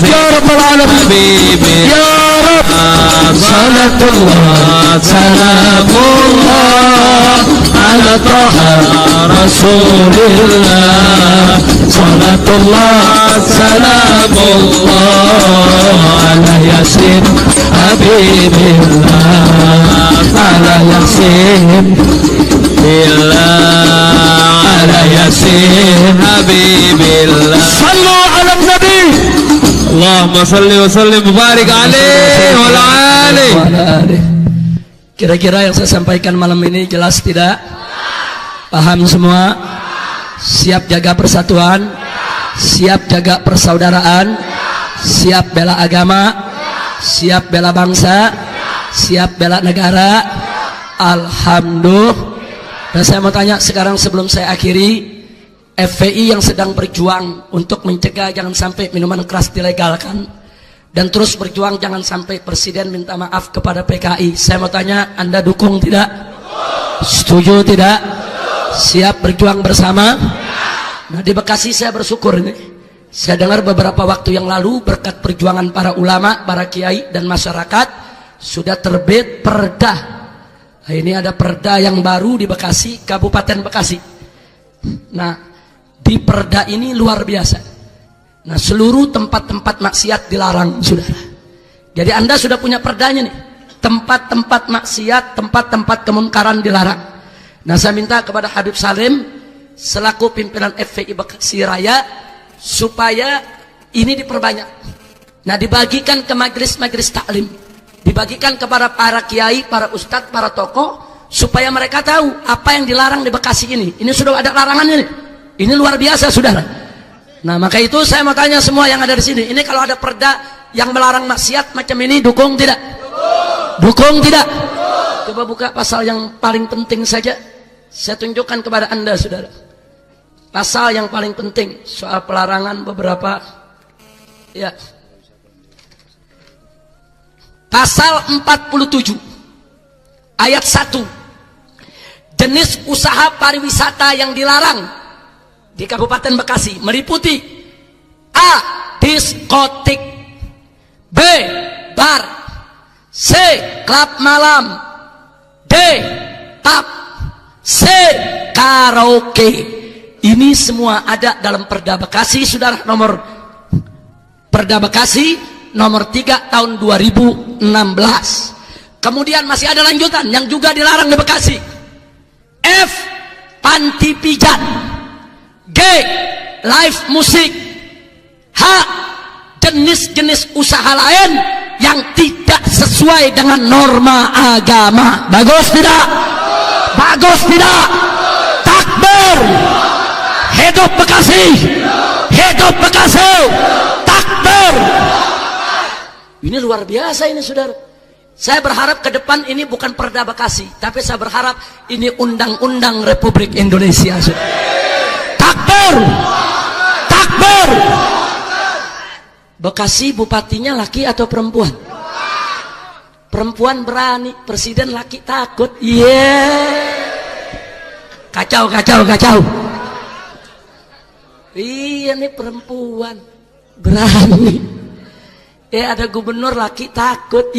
يا رب العالمين يا رب. Salatullah salamullah ala taha rasulillah. Salatullah salamullah ala yasin habibillah. ala yasin billah ala yasin habibillah. sallu ala nabi. Allahumma salli wa sallim mubarak alaihi wa ala alihi. Kira-kira yang saya sampaikan malam ini jelas tidak? Paham semua? Siap jaga persatuan? Siap jaga persaudaraan? Siap bela agama? Siap bela bangsa? Siap bela negara? Alhamdulillah. Dan saya mau tanya sekarang sebelum saya akhiri, FPI yang sedang berjuang untuk mencegah jangan sampai minuman keras dilegalkan dan terus berjuang jangan sampai presiden minta maaf kepada PKI. Saya mau tanya, Anda dukung tidak? Setuju tidak? Siap berjuang bersama? Nah, di Bekasi saya bersyukur ini. Saya dengar beberapa waktu yang lalu berkat perjuangan para ulama, para kiai dan masyarakat sudah terbit perda. Nah, ini ada perda yang baru di Bekasi, Kabupaten Bekasi. Nah, di perda ini luar biasa. Nah, seluruh tempat-tempat maksiat dilarang, saudara. Jadi Anda sudah punya perdanya nih. Tempat-tempat maksiat, tempat-tempat kemunkaran dilarang. Nah, saya minta kepada Habib Salim selaku pimpinan FPI Bekasi Raya supaya ini diperbanyak. Nah, dibagikan ke majelis-majelis taklim, dibagikan kepada para kiai, para ustadz, para tokoh, supaya mereka tahu apa yang dilarang di Bekasi ini. Ini sudah ada larangan ini. Ini luar biasa, saudara. Nah, maka itu saya mau tanya semua yang ada di sini. Ini kalau ada perda yang melarang maksiat macam ini, dukung tidak? Dukung tidak? Coba buka pasal yang paling penting saja. Saya tunjukkan kepada Anda, saudara. Pasal yang paling penting soal pelarangan beberapa, ya. Pasal 47 ayat 1. Jenis usaha pariwisata yang dilarang di Kabupaten Bekasi meliputi A. Diskotik, B. Bar, C. Klub malam, D. Pub, C. Karaoke. Ini semua ada dalam Perda Bekasi, saudara, Perda Bekasi nomor 3 tahun 2016. Kemudian masih ada lanjutan yang juga dilarang di Bekasi. F. Panti pijat, G. Live musik, H. Jenis-jenis usaha lain yang tidak sesuai dengan norma agama. Bagus tidak? Bagus tidak? Takbir! Hidup Bekasi! Hidup Bekasi! Takbir! Ini luar biasa ini, saudara. Saya berharap ke depan ini bukan Perda Bekasi, tapi saya berharap ini Undang-Undang Republik Indonesia, saudara. Takbir! Takbir! Bekasi bupatinya laki atau perempuan? Perempuan berani, presiden laki takut. Kacau, kacau, kacau. Iya, nih perempuan berani. Ada gubernur laki takut.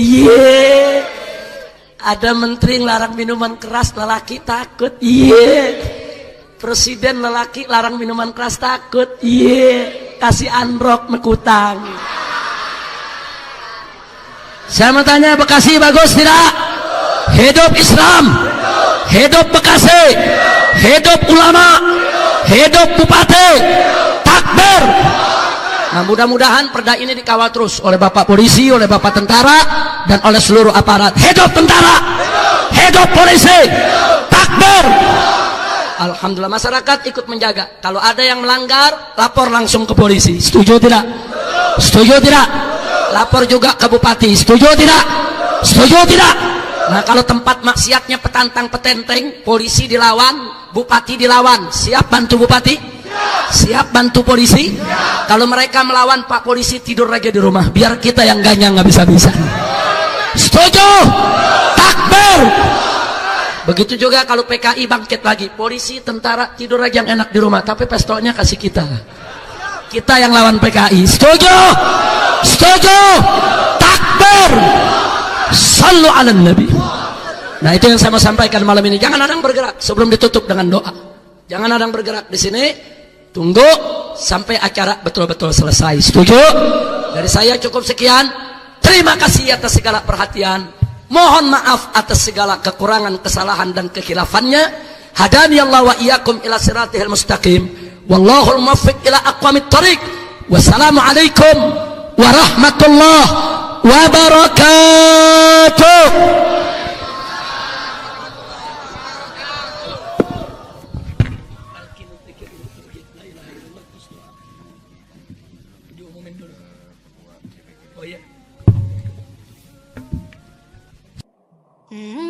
Ada menteri larang minuman keras, lelaki takut. Presiden lelaki larang minuman keras takut. Kasih androk mekutang. Saya mau tanya, Bekasi bagus tidak? Hidup Islam, hidup Bekasi, hidup ulama, hidup bupati, takbir. Nah, mudah-mudahan perda ini dikawal terus oleh Bapak Polisi, oleh Bapak Tentara, dan oleh seluruh aparat. Hidup tentara, hidup polisi, takbir. Alhamdulillah, masyarakat ikut menjaga. Kalau ada yang melanggar, lapor langsung ke polisi. Setuju tidak? Setuju tidak? Lapor juga ke bupati. Setuju tidak? Setuju tidak? Nah, kalau tempat maksiatnya petantang petenteng, polisi dilawan, bupati dilawan, siap bantu bupati? Siap bantu polisi? Kalau mereka melawan, Pak Polisi tidur aja di rumah, biar kita yang ganyang nggak bisa-bisa. Setuju? Takbir! Begitu juga kalau PKI bangkit lagi, polisi, tentara tidur aja yang enak di rumah, tapi pestolnya kasih kita. Kita yang lawan PKI. Setuju? Setuju? Takbir! Sallu ala Nabi. Nah, itu yang saya mau sampaikan malam ini. Jangan ada yang bergerak sebelum ditutup dengan doa. Jangan ada yang bergerak di sini. Tunggu sampai acara betul-betul selesai. Setuju? Dari saya cukup sekian. Terima kasih atas segala perhatian. Mohon maaf atas segala kekurangan, kesalahan dan kekhilafannya. Hadani Allah wa iyyakum ila siratihil mustaqim. Wallahul muwaffiq ila aqwamit thoriq. Wassalamualaikum warahmatullahi wabarakatuh. Mm-hmm.